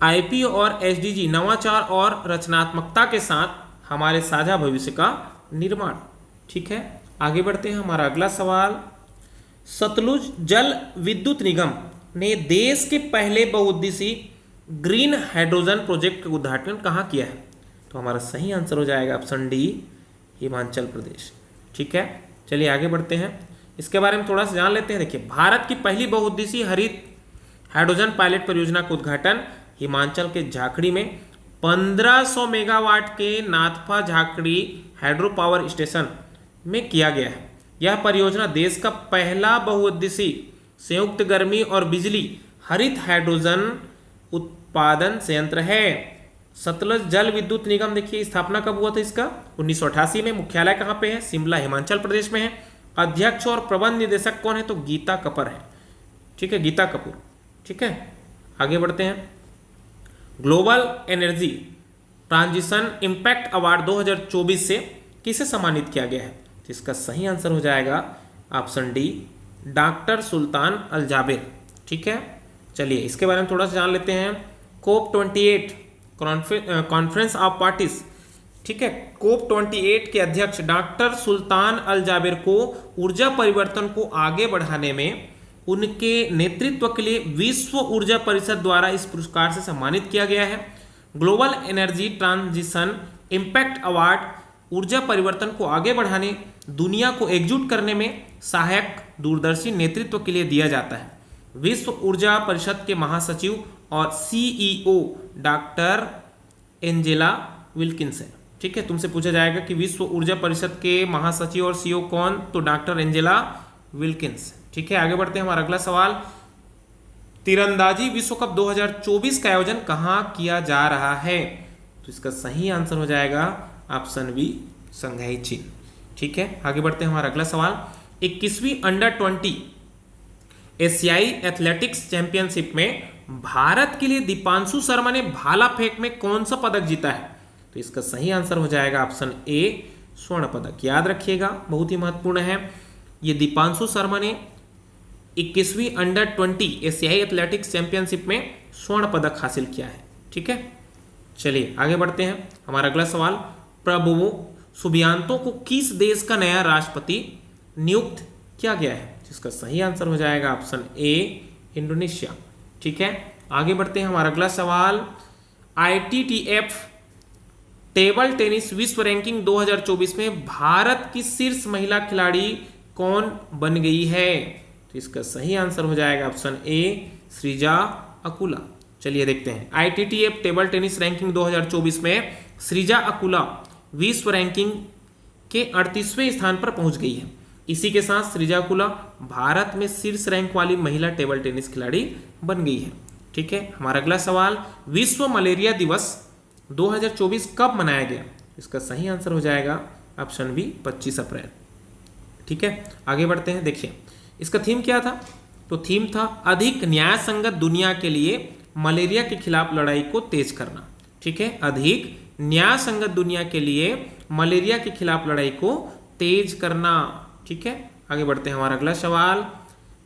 Speaker 1: आईपी और एसडीजी नवाचार और रचनात्मकता के साथ हमारे साझा भविष्य का निर्माण। ठीक है, आगे बढ़ते हैं। हमारा अगला सवाल, सतलुज जल विद्युत निगम ने देश के पहले बहुउद्देशीय ग्रीन हाइड्रोजन प्रोजेक्ट का उद्घाटन कहाँ किया है? तो हमारा सही आंसर हो जाएगा ऑप्शन डी, हिमाचल प्रदेश। ठीक है, चलिए आगे बढ़ते हैं, इसके बारे में थोड़ा सा जान लेते हैं। देखिए, भारत की पहली बहुउद्देशीय हरित हाइड्रोजन पायलट परियोजना का उद्घाटन हिमाचल के झाकड़ी में 1500 मेगावाट के Nathpa Jhakri hydro power station में किया गया है। यह परियोजना देश का पहला बहुउद्देशीय संयुक्त गर्मी और बिजली हरित हाइड्रोजन उत्पादन संयंत्र है। सतलज जल विद्युत निगम, देखिए स्थापना कब हुआ था इसका? 1988 में। मुख्यालय कहाँ पे है? शिमला, हिमाचल प्रदेश में है। अध्यक्ष और प्रबंध निदेशक कौन है? तो गीता कपूर है। ठीक है, गीता कपूर। ठीक है, आगे बढ़ते हैं। Global energy transition impact award 2024 से किसे सम्मानित किया गया है? तो इसका सही आंसर हो जाएगा ऑप्शन डी, डॉक्टर सुल्तान अल जाबिर। ठीक है, चलिए इसके बारे में थोड़ा सा जान लेते हैं। कोप 28 कॉन्फ्रेंस ऑफ पार्टीज, ठीक है, कोप 28 के अध्यक्ष डॉक्टर सुल्तान अल जाबिर को ऊर्जा परिवर्तन को आगे बढ़ाने में उनके नेतृत्व के लिए विश्व ऊर्जा परिषद द्वारा इस पुरस्कार से सम्मानित किया गया है। Global energy transition impact award ऊर्जा परिवर्तन को आगे बढ़ाने, दुनिया को एकजुट करने में सहायक दूरदर्शी नेतृत्व के लिए दिया जाता है। विश्व ऊर्जा परिषद के महासचिव और सीईओ डॉक्टर एंजेला विल्किंस है। ठीक है, तुमसे पूछा जाएगा कि विश्व ऊर्जा परिषद के महासचिव और सीईओ कौन? तो डॉक्टर एंजेला विल्किंस। ठीक है, आगे बढ़ते हैं। हमारा अगला सवाल, तीरंदाजी विश्व कप 2024 का आयोजन कहाँ किया जा रहा है? तो इसका सही आंसर हो जाएगा ऑप्शन बी, संघाई चीन। ठीक है, आगे बढ़ते हैं। हमारा अगला सवाल, 21वीं अंडर 20 एशियाई एथलेटिक्स चैंपियनशिप में भारत के लिए दीपांशु शर्मा ने भाला फेंक में कौन सा पदक जीता है? तो इसका सही आंसर हो जाएगा ऑप्शन ए, स्वर्ण पदक। याद रखिएगा, बहुत ही महत्वपूर्ण है। ये दीपांशु शर्मा ने 21वीं अंडर 20 एशियाई एथलेटिक्स चैंपियनशिप में स्वर्ण पदक हासिल किया है। ठीक है, चलिए आगे बढ़ते हैं। हमारा अगला सवाल, प्रबोवो सुबियांतो को किस देश का नया राष्ट्रपति नियुक्त किया गया है? जिसका सही आंसर हो जाएगा ऑप्शन ए, इंडोनेशिया। ठीक है, आगे बढ़ते हैं। हमारा अगला सवाल, ITTF टेबल टेनिस विश्व रैंकिंग 2024 में भारत की शीर्ष महिला खिलाड़ी कौन बन गई है? तो इसका सही आंसर हो जाएगा ऑप्शन ए, श्रीजा अकुला। चलिए देखते हैं। ITTF टेबल टेनिस रैंकिंग 2024 में श्रीजा अकुला विश्व रैंकिंग के 38वें स्थान पर पहुंच गई है। इसी के साथ श्रीजा अकुला भारत में शीर्ष रैंक वाली महिला टेबल टेनिस खिलाड़ी बन गई है। ठीक है, हमारा अगला सवाल, विश्व मलेरिया दिवस 2024 कब मनाया गया? इसका सही आंसर हो जाएगा ऑप्शन बी, 25 अप्रैल। ठीक है, आगे बढ़ते हैं। देखिए इसका थीम क्या था? तो थीम था अधिक न्याय संगत दुनिया के लिए मलेरिया के खिलाफ लड़ाई को तेज करना। ठीक है, अधिक न्याय संगत दुनिया के लिए मलेरिया के खिलाफ लड़ाई को तेज करना। ठीक है, आगे बढ़ते हैं। हमारा अगला सवाल,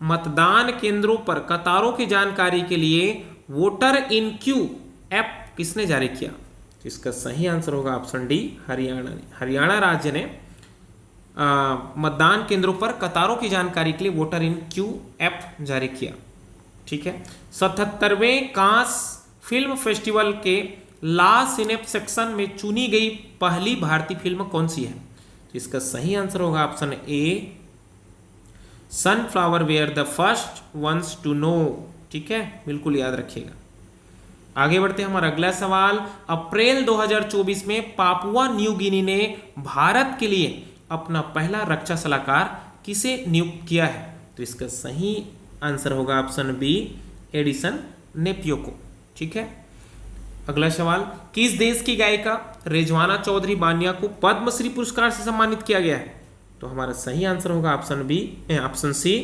Speaker 1: मतदान केंद्रों पर कतारों की जानकारी के लिए वोटर इन क्यू ऐप किसने जारी किया? तो इसका सही आंसर होगा ऑप्शन डी, हरियाणा ने। हरियाणा राज्य ने मतदान केंद्रों पर कतारों की जानकारी के लिए वोटर इन क्यू ऐप जारी किया। ठीक है, 77वें कांस फिल्म फेस्टिवल के ला सिनेप सेक्शन में चुनी गई पहली भारतीय फिल्म कौन सी है? तो इसका सही आंसर होगा option A, sunflower were the first ones to know. ठीक है, बिल्कुल याद रखिएगा। आगे बढ़ते हैं। हमारा अगला सवाल, अप्रैल 2024 में पापुआ न्यू गिनी ने भारत के लिए अपना पहला रक्षा सलाहकार किसे नियुक्त किया है? तो इसका सही आंसर होगा ऑप्शन बी, एडिसन नेपियो को। ठीक है, अगला सवाल, किस देश की गायिका रिजवाना चौधरी बानिया को पद्मश्री पुरस्कार से सम्मानित किया गया है? तो हमारा सही आंसर होगा option B, option C,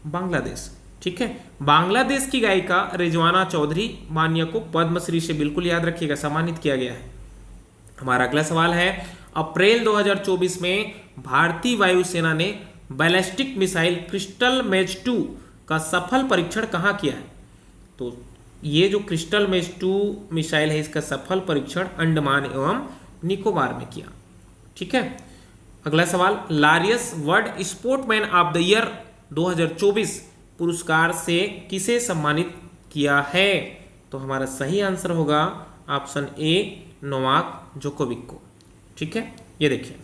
Speaker 1: Bangladesh. ठीक है, बांग्लादेश की गायिका रिजवाना चौधरी बानिया को पद्मश्री से, बिल्कुल याद रखिएगा, सम्मानित किया गया है। हमारा अगला सवाल है, अप्रैल 2024 में भारतीय वायुसेना ने बैलिस्टिक मिसाइल क्रिस्टल मेज 2 का सफल परीक्षण कहाँ किया है? तो ये जो क्रिस्टल मेस 2 मिसाइल है इसका सफल परीक्षण अंडमान एवं निकोबार में किया। ठीक है, अगला सवाल, Laureus world sportsman of the year 2024 पुरस्कार से किसे सम्मानित किया है? तो हमारा सही आंसर होगा ऑप्शन ए, नोवाक जोकोविक को। ठीक है, ये देखिए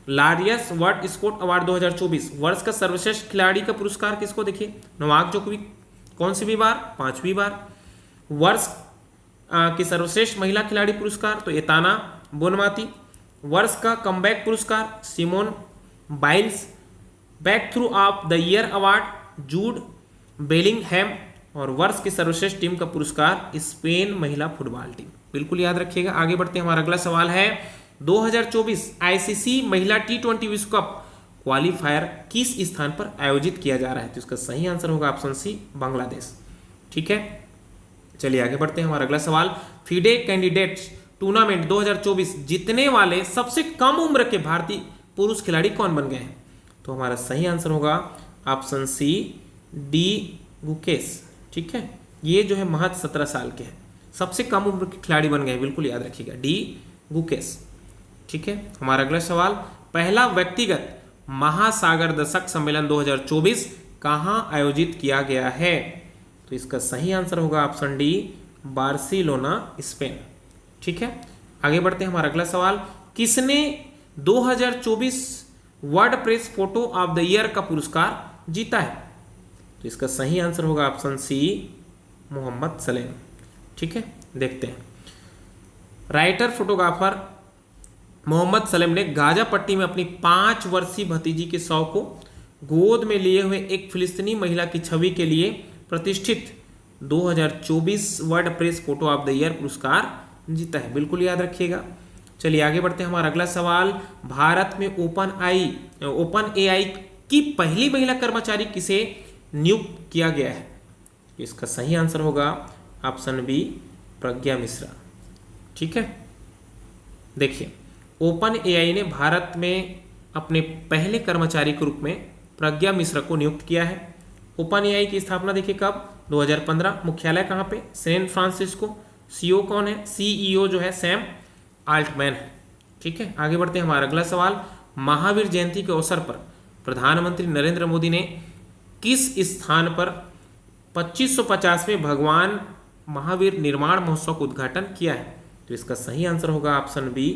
Speaker 1: लारियस वर्ल्ड स्पोर्ट अवार्ड 2024 वर्ष का सर्वश्रेष्ठ खिलाड़ी का पुरस्कार किसको? देखिए नोवाक जोकोविक। कौन सी भी बार? 5वीं बार। वर्ष की सर्वश्रेष्ठ महिला खिलाड़ी पुरस्कार तो एताना बोनमाती। वर्ष का कमबैक पुरस्कार Simone Biles. Breakthrough of the year award Jude Bellingham. और वर्ष की सर्वश्रेष्ठ टीम का पुरस्कार स्पेन महिला फुटबॉल टीम। बिल्कुल याद रखिएगा। आगे बढ़ते हैं, हमारा अगला सवाल है 2024 आईसीसी महिला T20 विश्व कप क्वालिफायर किस स्थान पर आयोजित किया जा रहा है? तो इसका सही आंसर होगा ऑप्शन सी, बांग्लादेश। ठीक है, चलिए आगे बढ़ते हैं, हमारा अगला सवाल, फीडे कैंडिडेट्स टूर्नामेंट 2024 जीतने वाले सबसे कम उम्र के भारतीय पुरुष खिलाड़ी कौन बन गए हैं? तो हमारा सही आंसर होगा ऑप्शन सी, डी गुकेश। ठीक है, ये जो है महज 17 साल के हैं, सबसे कम उम्र के खिलाड़ी बन गए, बिल्कुल याद रखिएगा, डी गुकेश। ठीक है, हमारा अगला सवाल, पहला व्यक्तिगत महासागर दशक सम्मेलन 2024 कहां आयोजित किया गया है? तो इसका सही आंसर होगा ऑप्शन डी, बार्सिलोना, स्पेन। ठीक है, आगे बढ़ते हैं, हमारा अगला सवाल, किसने 2024 world press photo of the year का पुरस्कार जीता है? तो इसका सही आंसर होगा ऑप्शन सी, मोहम्मद सलेम। ठीक है, देखते हैं, राइटर फोटोग्राफर मोहम्मद सलेम ने गाजा पट्टी में अपनी 5 वर्षीय भतीजी के शव को गोद में लिए हुए एक फिलिस्तीनी महिला की छवि के लिए प्रतिष्ठित 2024 world press photo of the year पुरस्कार जीता है। बिल्कुल याद रखिएगा। चलिए आगे बढ़ते हैं, हमारा अगला सवाल, भारत में ओपन एआई की पहली महिला कर्मचारी किसे नियुक्त किया गया है? इसका सही आंसर होगा ऑप्शन बी, प्रज्ञा मिश्रा। ठीक है, देखिए ओपन एआई ने भारत में अपने पहले कर्मचारी के रूप में प्रज्ञा मिश्रा को नियुक्त किया है। ओपन एआई की स्थापना देखिए कब? 2015। मुख्यालय कहाँ पे? San Francisco. सीईओ कौन है? सीईओ जो है सैम आल्टमैन है। ठीक है, आगे बढ़ते हैं, हमारा अगला सवाल, महावीर जयंती के अवसर पर प्रधानमंत्री नरेंद्र मोदी ने किस स्थान पर 2550वें भगवान महावीर निर्माण महोत्सव का उद्घाटन किया है? तो इसका सही आंसर होगा ऑप्शन बी,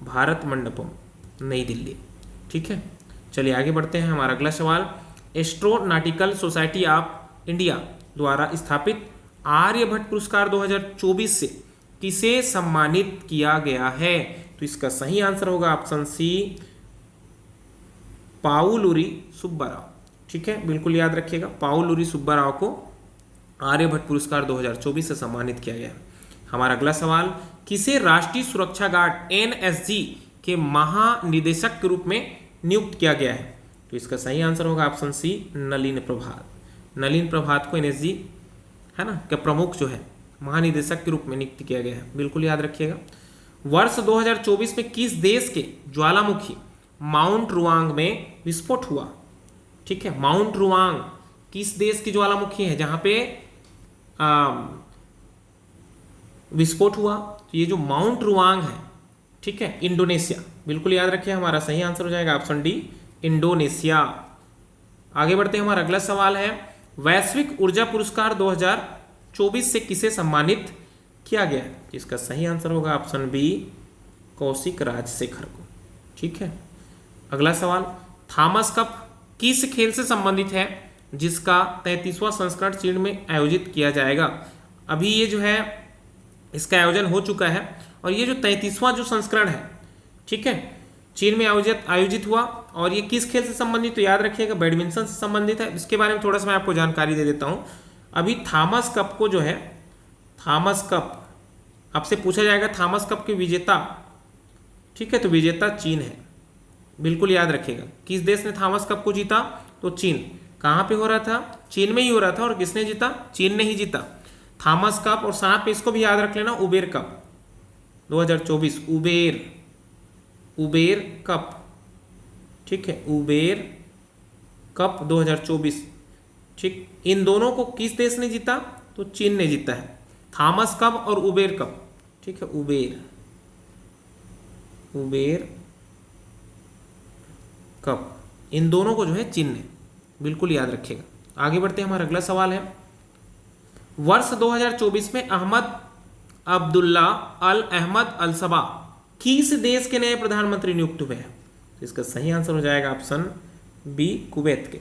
Speaker 1: भारत मंडपम, नई दिल्ली। ठीक है, चलिए आगे बढ़ते हैं, हमारा अगला सवाल, एस्ट्रोनॉटिकल सोसाइटी ऑफ इंडिया द्वारा स्थापित आर्यभट्ट पुरस्कार 2024 से किसे सम्मानित किया गया है? तो इसका सही आंसर होगा ऑप्शन सी, पाउलुरी सुब्बाराव। ठीक है, बिल्कुल याद रखिएगा, पाउलुरी सुब्बाराव को आर्यभट्ट पुरस्कार 2024 से सम्मानित किया गया है। हमारा अगला सवाल, किसे राष्ट्रीय सुरक्षा गार्ड एनएसजी के महानिदेशक के रूप में नियुक्त किया गया है? तो इसका सही आंसर होगा ऑप्शन सी, नलिन प्रभात। नलिन प्रभात को एनएसजी है ना के प्रमुख जो है महानिदेशक के रूप में नियुक्त किया गया है, बिल्कुल याद रखिएगा। वर्ष 2024 में किस देश के ज्वालामुखी माउंट रुआंग में विस्फोट हुआ? ठीक है, माउंट रुआंग किस देश की ज्वालामुखी है जहां पे विस्फोट हुआ? तो ये जो माउंट रुआंग है, ठीक है, इंडोनेशिया। बिल्कुल याद रखिए, हमारा सही आंसर हो जाएगा ऑप्शन डी, इंडोनेशिया। आगे बढ़ते हैं, हमारा अगला सवाल है, वैश्विक ऊर्जा पुरस्कार 2024 से किसे सम्मानित किया गया है? इसका सही आंसर होगा ऑप्शन बी, कौशिक राजशेखर को। ठीक है, अगला सवाल, थॉमस कप किस खेल से संबंधित है जिसका 33वां संस्करण चीन में आयोजित किया जाएगा? अभी ये जो है इसका आयोजन हो चुका है और ये जो 33वां जो संस्करण है, ठीक है, चीन में आयोजित हुआ और ये किस खेल से संबंधित? तो याद रखिएगा बैडमिंटन से संबंधित है। इसके बारे में थोड़ा सा मैं आपको जानकारी दे देता हूँ। अभी थॉमस कप को जो है, थॉमस कप आपसे पूछा जाएगा, थॉमस कप के विजेता, ठीक है, तो विजेता चीन है, बिल्कुल याद रखिएगा। किस देश ने थॉमस कप को जीता? तो चीन। कहाँ पे हो रहा था? चीन में ही हो रहा था। और किसने जीता? चीन ने ही जीता थॉमस कप। और साथ में इसको भी याद रख लेना, उबेर कप 2024, उबेर कप, ठीक है, उबेर कप 2024, ठीक। इन दोनों को किस देश ने जीता? तो चीन ने जीता है। थॉमस कब और उबेर कब, ठीक है, उबेर कब, इन दोनों को जो है चीन ने, बिल्कुल याद रखिएगा। आगे बढ़ते हैं, हमारा अगला सवाल है, वर्ष 2024 में अहमद अब्दुल्ला अल अहमद अल सबा किस देश के नए प्रधानमंत्री नियुक्त हुए हैं? तो इसका सही आंसर हो जाएगा ऑप्शन बी, कुवैत के,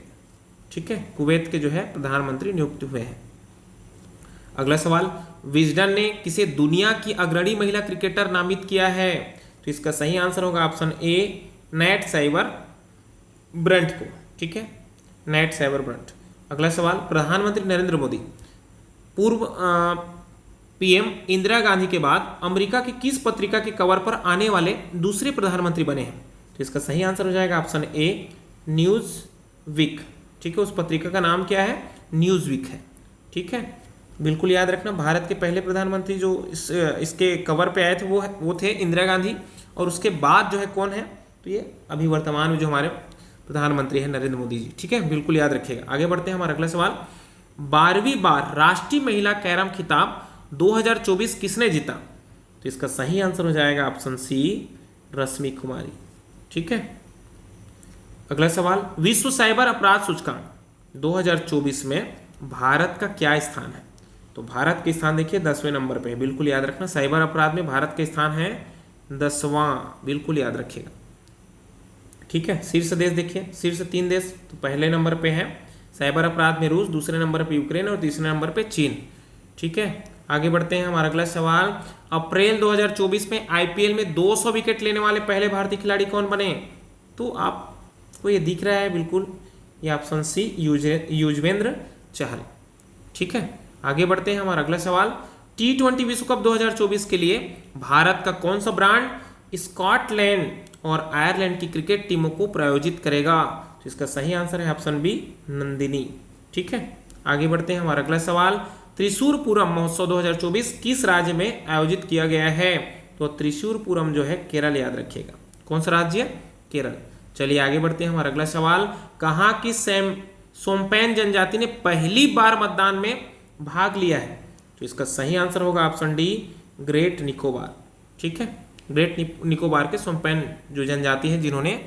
Speaker 1: ठीक है, कुवैत के जो है प्रधानमंत्री नियुक्त हुए हैं। अगला सवाल, विजडन ने किसे दुनिया की अग्रणी महिला क्रिकेटर नामित किया है? तो इसका सही आंसर होगा ऑप्शन ए, नेट साइबर ब्रंट को, ठीक है, नेट साइबर ब्रंट। अगला सवाल, प्रधानमंत्री नरेंद्र मोदी पूर्व पीएम इंदिरा गांधी के बाद अमेरिका की किस पत्रिका के कवर पर आने वाले दूसरे प्रधानमंत्री बने हैं? तो इसका सही आंसर हो जाएगा ऑप्शन ए, न्यूज वीक, ठीक है, उस पत्रिका का नाम क्या है? न्यूज वीक है, ठीक है, बिल्कुल याद रखना। भारत के पहले प्रधानमंत्री जो इसके कवर पे आए थे वो थे इंदिरा गांधी, और उसके बाद जो है कौन है? तो ये अभी वर्तमान में जो हमारे प्रधानमंत्री है नरेंद्र मोदी जी, ठीक है, बिल्कुल याद रखिएगा। आगे बढ़ते हैं, हमारा अगला सवाल, 12वीं बार राष्ट्रीय महिला कैरम खिताब 2024 किसने जीता? तो इसका सही आंसर हो जाएगा ऑप्शन सी, रश्मि कुमारी, ठीक है। अगला सवाल, विश्व साइबर अपराध सूचकांक 2024 में भारत का क्या स्थान है? तो भारत के स्थान देखिए 10वें नंबर पे है, बिल्कुल याद रखना। साइबर अपराध में भारत का स्थान है 10वां, बिल्कुल याद रखिएगा, ठीक है। शीर्ष देश देखिए, शीर्ष 3 देश, तो पहले नंबर पे है साइबर अपराध में रूस, दूसरे नंबर पे यूक्रेन और तीसरे नंबर पे चीन, ठीक है। आगे बढ़ते हैं, हमारा अगला सवाल, अप्रैल 2024 में आईपीएल में 200 विकेट लेने वाले पहले भारतीय खिलाड़ी कौन बने? तो आपको ये दिख रहा है, बिल्कुल ये ऑप्शन सी, युजवेंद्र चहल, ठीक है। आगे बढ़ते हैं, हमारा अगला सवाल, T20 विश्व कप 2024 के लिए भारत का कौन सा ब्रांड स्कॉटलैंड और आयरलैंड की क्रिकेट टीमों को प्रायोजित करेगा? तो इसका सही आंसर है ऑप्शन बी, नंदिनी, ठीक है। आगे बढ़ते हैं, हमारा अगला सवाल, त्रिशूरपुरम महोत्सव 2024 किस राज्य में आयोजित किया गया है? तो त्रिशूरपुरम जो है केरल, याद रखिएगा, कौन सा राज्य? केरल। चलिए आगे बढ़ते हैं, हमारा अगला सवाल, कहाँ की सोम्पेन जनजाति ने पहली बार मतदान में भाग लिया है? तो इसका सही आंसर होगा ऑप्शन डी, ग्रेट निकोबार, ठीक है, ग्रेट निकोबार के सोम्पेन जो जनजाति है जिन्होंने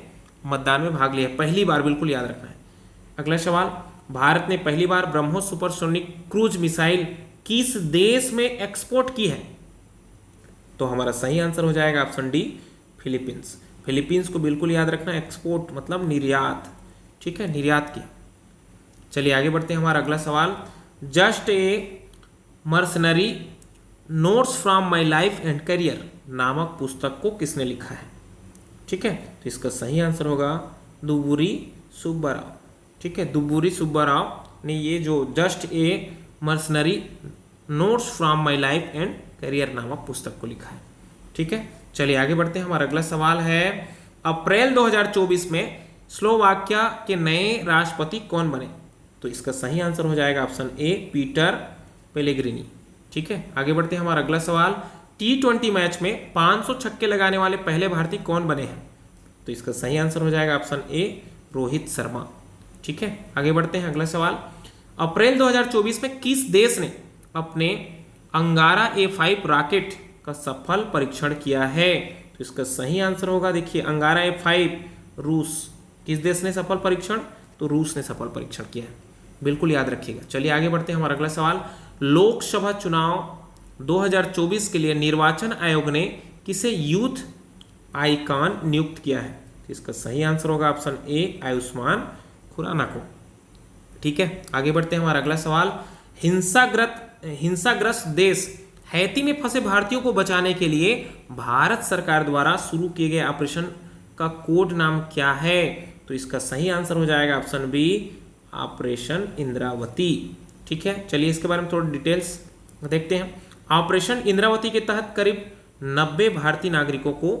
Speaker 1: मतदान में भाग लिया, पहली बार, बिल्कुल याद रखना है। अगला सवाल, भारत ने पहली बार ब्रह्मोस सुपरसोनिक क्रूज मिसाइल किस देश में एक्सपोर्ट की है? तो हमारा सही आंसर हो जाएगा ऑप्शन डी, फिलीपींस। फिलीपींस को बिल्कुल याद रखना, एक्सपोर्ट मतलब निर्यात, ठीक है, निर्यात की। चलिए आगे बढ़ते हैं, हमारा अगला सवाल, just a mercenary notes from my life and career नामक पुस्तक को किसने लिखा है? ठीक है, तो इसका सही आंसर होगा दुबुरी सुब्बाराव, ठीक है, दुबुरी सुब्बाराव ने ये जो just a mercenary notes from my life and career नामक पुस्तक को लिखा है, ठीक है। चलिए आगे बढ़ते हैं, हमारा अगला सवाल है, अप्रैल 2024 में स्लोवाकिया के नए राष्ट्रपति कौन बने? तो इसका सही आंसर हो जाएगा ऑप्शन ए, पीटर पेलेग्रिनी, ठीक है। आगे बढ़ते हैं, हमारा अगला सवाल, T20 मैच में 500 छक्के लगाने वाले पहले भारतीय कौन बने हैं? तो इसका सही आंसर हो जाएगा ऑप्शन ए, रोहित शर्मा, ठीक है। आगे बढ़ते हैं, अगला सवाल, अप्रैल 2024 में किस देश ने अपने अंगारा A5 रॉकेट का सफल परीक्षण किया है? तो इसका सही आंसर होगा, देखिए, अंगारा A5 रूस। किस देश ने सफल परीक्षण? तो रूस ने सफल परीक्षण किया है, बिल्कुल याद रखिएगा। चलिए आगे बढ़ते हैं, हमारा अगला सवाल, लोकसभा चुनाव 2024 के लिए निर्वाचन आयोग ने किसे यूथ आइकॉन नियुक्त किया है? तो इसका सही आंसर होगा ऑप्शन ए, आयुष्मान खुराना को, ठीक है। आगे बढ़ते हैं, हमारा अगला सवाल, हिंसाग्रस्त देश हैती में फंसे भारतीयों को बचाने के लिए भारत सरकार द्वारा शुरू किए गए ऑपरेशन का कोड नाम क्या है? तो इसका सही आंसर हो जाएगा ऑप्शन बी, ऑपरेशन इंद्रावती, ठीक है। चलिए इसके बारे में थोड़ा डिटेल्स देखते हैं। ऑपरेशन इंद्रावती के तहत करीब 90 भारतीय नागरिकों को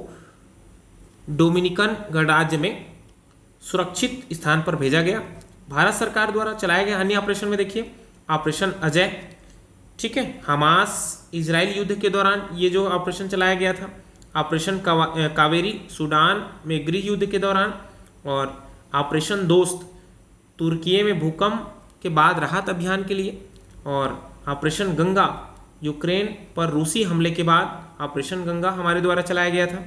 Speaker 1: डोमिनिकन गणराज्य में सुरक्षित स्थान पर भेजा गया। भारत सरकार द्वारा चलाए गए अन्य ऑपरेशन में देखिए, ऑपरेशन अजय, ठीक है, हमास इजराइल युद्ध के दौरान ये जो ऑपरेशन चलाया गया था, ऑपरेशन कावेरी सूडान में गृह युद्ध के दौरान, और ऑपरेशन दोस्त तुर्की में भूकंप के बाद राहत अभियान के लिए, और ऑपरेशन गंगा यूक्रेन पर रूसी हमले के बाद ऑपरेशन गंगा हमारे द्वारा चलाया गया था,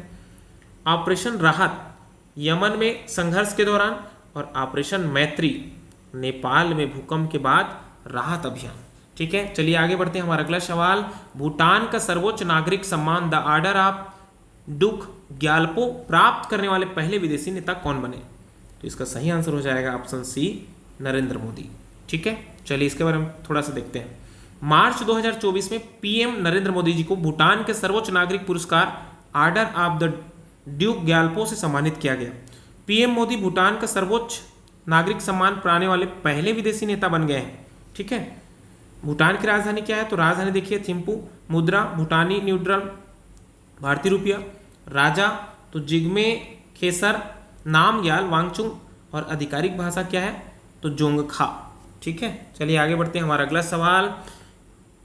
Speaker 1: ऑपरेशन राहत यमन में संघर्ष के दौरान, और ऑपरेशन मैत्री नेपाल में भूकंप के बाद राहत अभियान। ठीक है, चलिए आगे बढ़ते हैं। हमारा अगला सवाल, भूटान का सर्वोच्च नागरिक सम्मान द ऑर्डर ऑफ डुक ग्याल्पो प्राप्त करने वाले पहले विदेशी नेता कौन बने? तो इसका सही आंसर हो जाएगा ऑप्शन सी, नरेंद्र मोदी। ठीक है, चलिए इसके बारे में थोड़ा सा देखते हैं। मार्च 2024 में पीएम नरेंद्र मोदी जी को भूटान के सर्वोच्च नागरिक पुरस्कार order of the Duke Gyalpo से सम्मानित किया गया। पीएम मोदी भूटान का सर्वोच्च नागरिक सम्मान पाने वाले पहले विदेशी नेता बन गए हैं। ठीक है, भूटान की राजधानी क्या है? तो राजधानी देखिए थिम्पू, मुद्रा भूटानी न्यूट्रल भारतीय रुपया, राजा तो जिग्मे खेसर, नाम याल वांगचुंग, और आधिकारिक भाषा क्या है? तो जोंगखा। ठीक है, चलिए आगे बढ़ते हैं। हमारा अगला सवाल,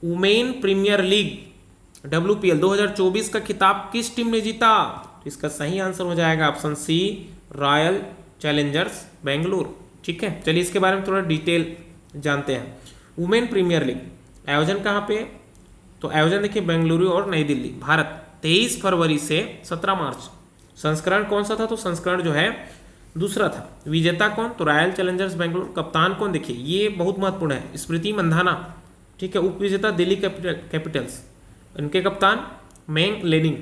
Speaker 1: वुमेन प्रीमियर लीग WPL 2024 का खिताब किस टीम ने जीता? तो इसका सही आंसर हो जाएगा option C, Royal Challengers Bengaluru. ठीक है, चलिए इसके बारे में थोड़ा डिटेल जानते हैं। वुमेन प्रीमियर लीग आयोजन कहाँ पे? तो आयोजन देखिए बेंगलुरु और नई दिल्ली, भारत, 23 फरवरी से 17 मार्च। संस्करण कौन सा था? तो संस्करण जो है दूसरा था। विजेता कौन? तो रॉयल चैलेंजर्स बेंगलुरु। कप्तान कौन? देखिए ये बहुत महत्वपूर्ण है, स्मृति मंधाना। ठीक है, उप विजेता दिल्ली कैपिटल्स, इनके कप्तान मेंग लेनिंग।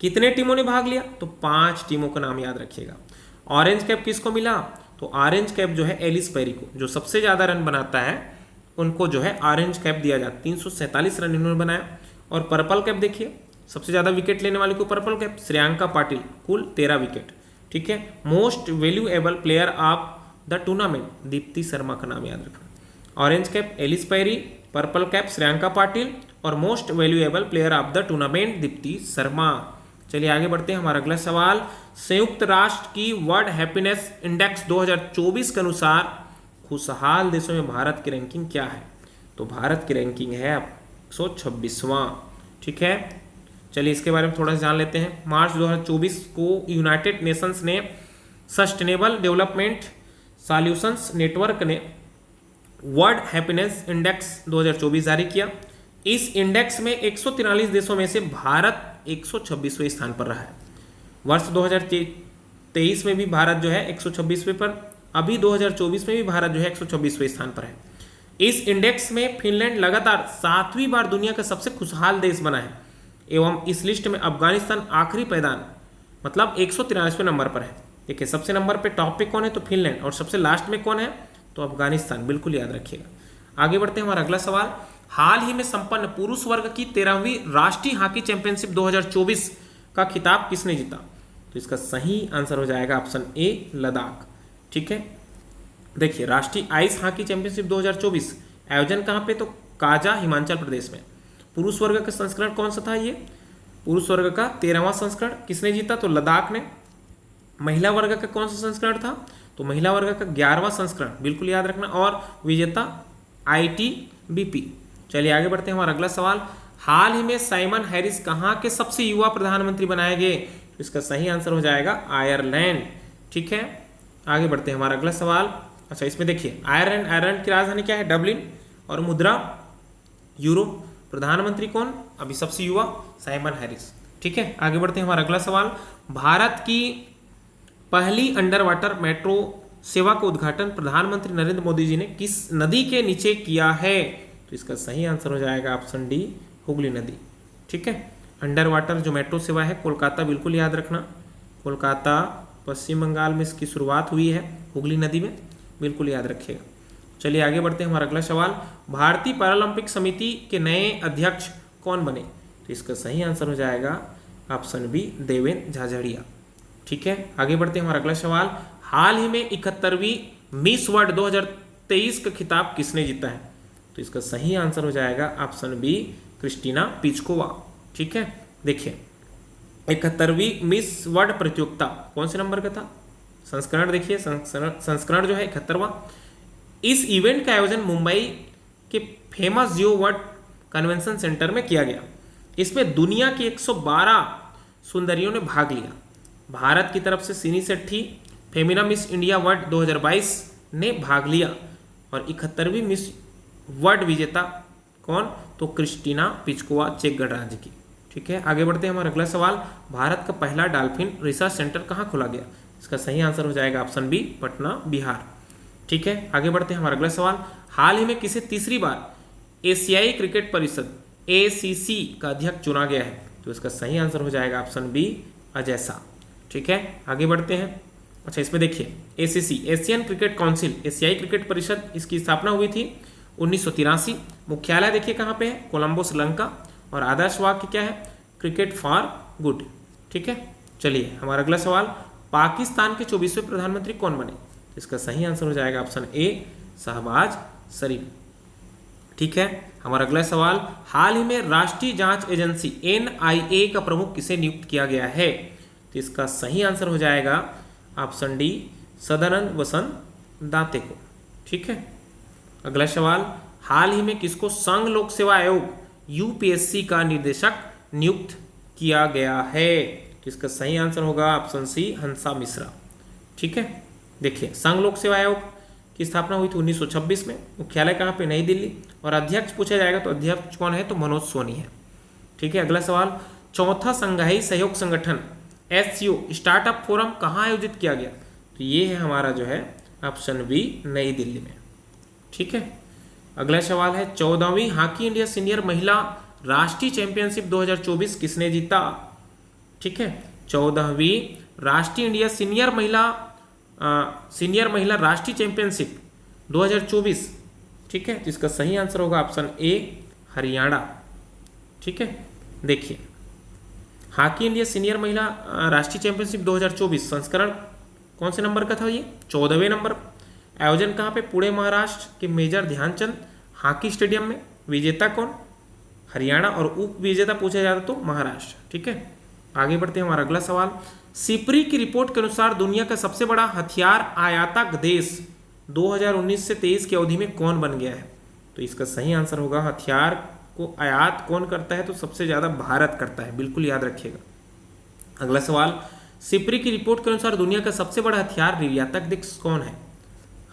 Speaker 1: कितने टीमों ने भाग लिया? तो 5 टीमों का नाम याद रखिएगा। ऑरेंज कैप किसको मिला? तो ऑरेंज कैप जो है एलिस पेरी को, जो सबसे ज्यादा रन बनाता है उनको जो है ऑरेंज कैप दिया जाता है। 347 रन इन्होंने बनाया। और पर्पल कैप देखिए, सबसे ज्यादा विकेट लेने वाले को पर्पल कैप, श्रेयांका पाटिल, कुल 13 विकेट। ठीक है, most valuable player of the tournament, Deepti Sharma का नाम याद रखना। Orange cap Ellyse Perry, purple cap Shreyanka Patil, और most valuable player of the tournament Deepti Sharma. चलिए आगे बढ़ते हैं। हमारा अगला सवाल, संयुक्त राष्ट्र की वर्ल्ड हैप्पीनेस इंडेक्स 2024 के अनुसार खुशहाल देशों में भारत की रैंकिंग क्या है? तो भारत की रैंकिंग है 126वां। ठीक है, चलिए इसके बारे में थोड़ा सा जान लेते हैं। मार्च 2024 को यूनाइटेड नेशंस ने सस्टेनेबल डेवलपमेंट सॉल्यूशंस नेटवर्क ने वर्ल्ड हैप्पीनेस इंडेक्स 2024 जारी किया। इस इंडेक्स में 143 देशों में से भारत 126वें स्थान पर रहा है। वर्ष 2023 में भी भारत जो है 126वें पर, अभी 2024 में भी भारत जो है 126वें स्थान पर है। इस इंडेक्स में फिनलैंड लगातार 7वीं बार दुनिया का सबसे खुशहाल देश बना है, एवं इस लिस्ट में अफगानिस्तान आखिरी पैदान मतलब 193वें नंबर पर है। देखिए सबसे नंबर पे टॉप पे कौन है? तो फिनलैंड, और सबसे लास्ट में कौन है? तो अफगानिस्तान, बिल्कुल याद रखिएगा। आगे बढ़ते हैं। हमारा अगला सवाल, हाल ही में संपन्न पुरुष वर्ग की 13वीं राष्ट्रीय हॉकी चैंपियनशिप 2024 का खिताब किसने जीता? तो इसका सही आंसर हो जाएगा ऑप्शन ए, लद्दाख। ठीक है, देखिए राष्ट्रीय आइस हॉकी चैंपियनशिप 2024 आयोजन कहाँ पे? तो काजा, हिमाचल प्रदेश में। पुरुष वर्ग का संस्करण कौन सा था? ये पुरुष वर्ग का 13वां संस्करण। किसने जीता? तो लद्दाख ने। महिला वर्ग का कौन सा संस्करण था? तो महिला वर्ग का 11वां संस्करण, बिल्कुल याद रखना, और विजेता ITBP। चलिए आगे बढ़ते हैं। हमारा अगला सवाल, हाल ही में साइमन हैरिस कहाँ के सबसे युवा प्रधानमंत्री बनाए गए? तो इसका सही आंसर हो जाएगा आयरलैंड। ठीक है, आगे बढ़ते हैं। हमारा अगला सवाल, अच्छा इसमें देखिए आयरलैंड की राजधानी क्या है? डबलिन, और मुद्रा यूरो। प्रधानमंत्री कौन? अभी सबसे युवा साइमन हैरिस। ठीक है, आगे बढ़ते हैं। हमारा अगला सवाल, भारत की पहली अंडर वाटर मेट्रो सेवा का उद्घाटन प्रधानमंत्री नरेंद्र मोदी जी ने किस नदी के नीचे किया है? तो इसका सही आंसर हो जाएगा ऑप्शन डी, हुगली नदी। ठीक है, अंडर वाटर जो मेट्रो सेवा है कोलकाता, बिल्कुल याद रखना, कोलकाता पश्चिम बंगाल में इसकी शुरुआत हुई है, हुगली नदी में, बिल्कुल याद रखिएगा। चलिए आगे बढ़ते हैं। हमारा अगला सवाल, भारतीय पैरालंपिक समिति के नए अध्यक्ष कौन बने? तो इसका सही आंसर हो जाएगा ऑप्शन बी, देवेंद्र झाझड़िया। ठीक है, आगे बढ़ते हैं। हमारा अगला सवाल, हाल ही में 71वीं मिस वर्ल्ड 2023 का खिताब किसने जीता है? तो इसका सही आंसर हो जाएगा ऑप्शन बी, क्रिस्टीना पिचकोवा। ठीक है, देखिए 71वीं मिस वर्ल्ड प्रतियोगिता कौन से नंबर का था? संस्करण देखिए, संस्करण जो है 71वां। इस इवेंट का आयोजन मुंबई के फेमस जियो वर्ल्ड कन्वेंशन सेंटर में किया गया। इसमें दुनिया की 112 सुंदरियों ने भाग लिया। भारत की तरफ से Sini Shetty Femina Miss India World 2022 ने भाग लिया, और 71वीं मिस वर्ल्ड विजेता कौन? तो क्रिस्टीना पिचकोवा, चेक गणराज्य की। ठीक है, आगे बढ़ते हैं। हमारा अगला सवाल, भारत का पहला डॉल्फिन रिसर्च सेंटर कहाँ खोला गया? इसका सही आंसर हो जाएगा ऑप्शन बी, पटना, बिहार। ठीक है, आगे बढ़ते हैं। हमारा अगला सवाल, हाल ही में किसे तीसरी बार एशियाई क्रिकेट परिषद ACC का अध्यक्ष चुना गया है? तो इसका सही आंसर हो जाएगा ऑप्शन बी, अजय शाह। ठीक है, आगे बढ़ते हैं। अच्छा, इसमें देखिए ACC, एशियन क्रिकेट काउंसिल, एशियाई क्रिकेट परिषद, इसकी स्थापना हुई थी 1983। मुख्यालय देखिए कहाँ पे है? कोलंबो, श्रीलंका। और आदर्श वाक्य क्या है? Cricket for good. ठीक है, चलिए हमारा अगला सवाल, पाकिस्तान के 24वें प्रधानमंत्री कौन बने? इसका सही आंसर हो जाएगा ऑप्शन ए, शहबाज शरीफ। ठीक है, हमारा अगला सवाल, हाल ही में राष्ट्रीय जांच एजेंसी NIA का प्रमुख किसे नियुक्त किया गया है? तो इसका सही आंसर हो जाएगा ऑप्शन डी, सदानंद वसंत दाते को। ठीक है, अगला सवाल, हाल ही में किसको संघ लोक सेवा आयोग UPSC का निर्देशक नियुक्त किया गया है? तो इसका सही आंसर होगा ऑप्शन सी, हंसा मिश्रा। ठीक है, देखिए संघ लोक सेवा आयोग की स्थापना हुई थी 1926 में। मुख्यालय कहाँ पे? नई दिल्ली। और अध्यक्ष पूछा जाएगा तो अध्यक्ष कौन है? तो मनोज सोनी है। ठीक है, अगला सवाल, चौथा संघाई सहयोग संगठन SCO स्टार्टअप फोरम कहाँ आयोजित किया गया? तो ये है हमारा जो है ऑप्शन बी, नई दिल्ली में। ठीक है, अगला सवाल है, 14वीं हॉकी इंडिया सीनियर महिला राष्ट्रीय चैंपियनशिप 2024 किसने जीता? ठीक है, 14वीं राष्ट्रीय इंडिया सीनियर महिला राष्ट्रीय चैंपियनशिप 2024। ठीक है, जिसका सही आंसर होगा ऑप्शन ए, हरियाणा। ठीक है, देखिए हॉकी इंडिया सीनियर महिला राष्ट्रीय चैंपियनशिप 2024 संस्करण कौन से नंबर का था? ये 14वें नंबर। आयोजन कहाँ पे? पुणे, महाराष्ट्र के मेजर ध्यानचंद हॉकी स्टेडियम में। विजेता कौन? हरियाणा। और उप विजेता पूछा जाता तो महाराष्ट्र। ठीक है, आगे बढ़ते हैं। हमारा अगला सवाल, सिपरी की रिपोर्ट के अनुसार दुनिया का सबसे बड़ा हथियार आयातक देश 2019 से 23 की अवधि में कौन बन गया है? तो इसका सही आंसर होगा, हथियार को आयात कौन करता है? तो सबसे ज्यादा भारत करता है, बिल्कुल याद रखिएगा। अगला सवाल, सिपरी की रिपोर्ट के अनुसार दुनिया का सबसे बड़ा हथियार निर्यातक देश कौन है?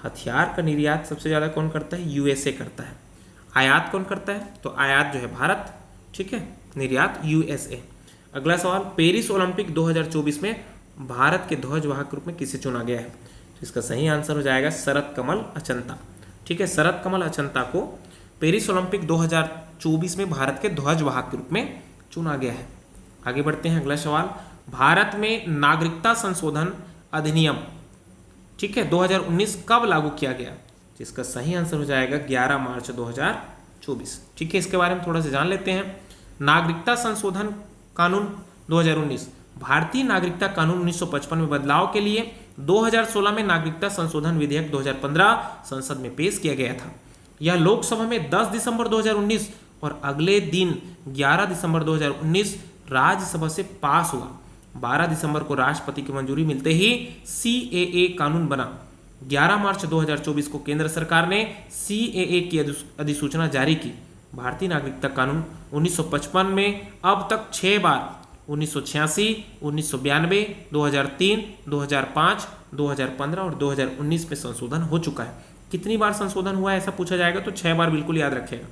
Speaker 1: हथियार का निर्यात सबसे ज्यादा कौन करता है? USA करता है। आयात कौन करता है? तो आयात जो है भारत। ठीक है, निर्यात USA। अगला सवाल, पेरिस ओलंपिक 2024 में भारत के ध्वजवाहक रूप में किसे चुना गया है? तो इसका सही आंसर हो जाएगा शरद कमल अचंता। ठीक है, शरद कमल अचंता को पेरिस ओलंपिक 2024 में भारत के ध्वजवाहक के रूप में चुना गया है। आगे बढ़ते हैं। अगला सवाल, भारत में नागरिकता संशोधन अधिनियम, ठीक है, 2019 कब लागू किया गया? जिसका सही आंसर हो जाएगा 11 मार्च 2024। ठीक है, इसके बारे में थोड़ा सा जान लेते हैं। नागरिकता संशोधन कानून 2019 भारतीय नागरिकता कानून 1955 में बदलाव के लिए 2016 में नागरिकता संशोधन विधेयक 2015 संसद में पेश किया गया था। यह लोकसभा में 10 दिसंबर 2019 और अगले दिन 11 दिसंबर 2019 राज्यसभा से पास हुआ। 12 दिसंबर को राष्ट्रपति की मंजूरी मिलते ही CAA कानून बना। 11 मार्च 2024 को केंद्र सरकार ने CAA की अधिसूचना जारी की। भारतीय नागरिकता कानून 1955 में अब तक 6 बार 1986, 1992, 2003, 2005, 2015 और 2019 में संशोधन हो चुका है। कितनी बार संशोधन हुआ है ऐसा पूछा जाएगा तो 6 बार, बिल्कुल याद रखेगा।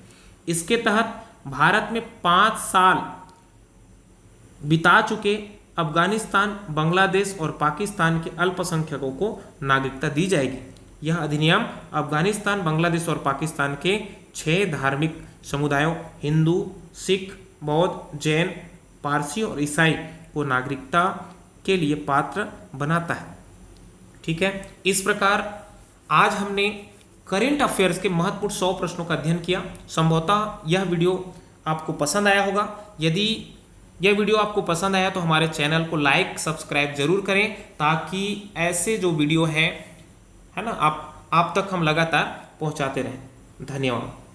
Speaker 1: इसके तहत भारत में 5 साल बिता चुके अफगानिस्तान, बांग्लादेश और पाकिस्तान के अल्पसंख्यकों को नागरिकता दी जाएगी। यह अधिनियम अफगानिस्तान, बांग्लादेश और पाकिस्तान के 6 धार्मिक समुदायों हिंदू, सिख, बौद्ध, जैन, पारसी और ईसाई को नागरिकता के लिए पात्र बनाता है। ठीक है, इस प्रकार आज हमने करेंट अफेयर्स के महत्वपूर्ण 100 प्रश्नों का अध्ययन किया। संभवतः यह वीडियो आपको पसंद आया होगा। यदि यह वीडियो आपको पसंद आया तो हमारे चैनल को लाइक, सब्सक्राइब जरूर करें ताकि ऐसे जो वीडियो है ना, आप तक हम लगातार पहुंचाते रहें। धन्यवाद।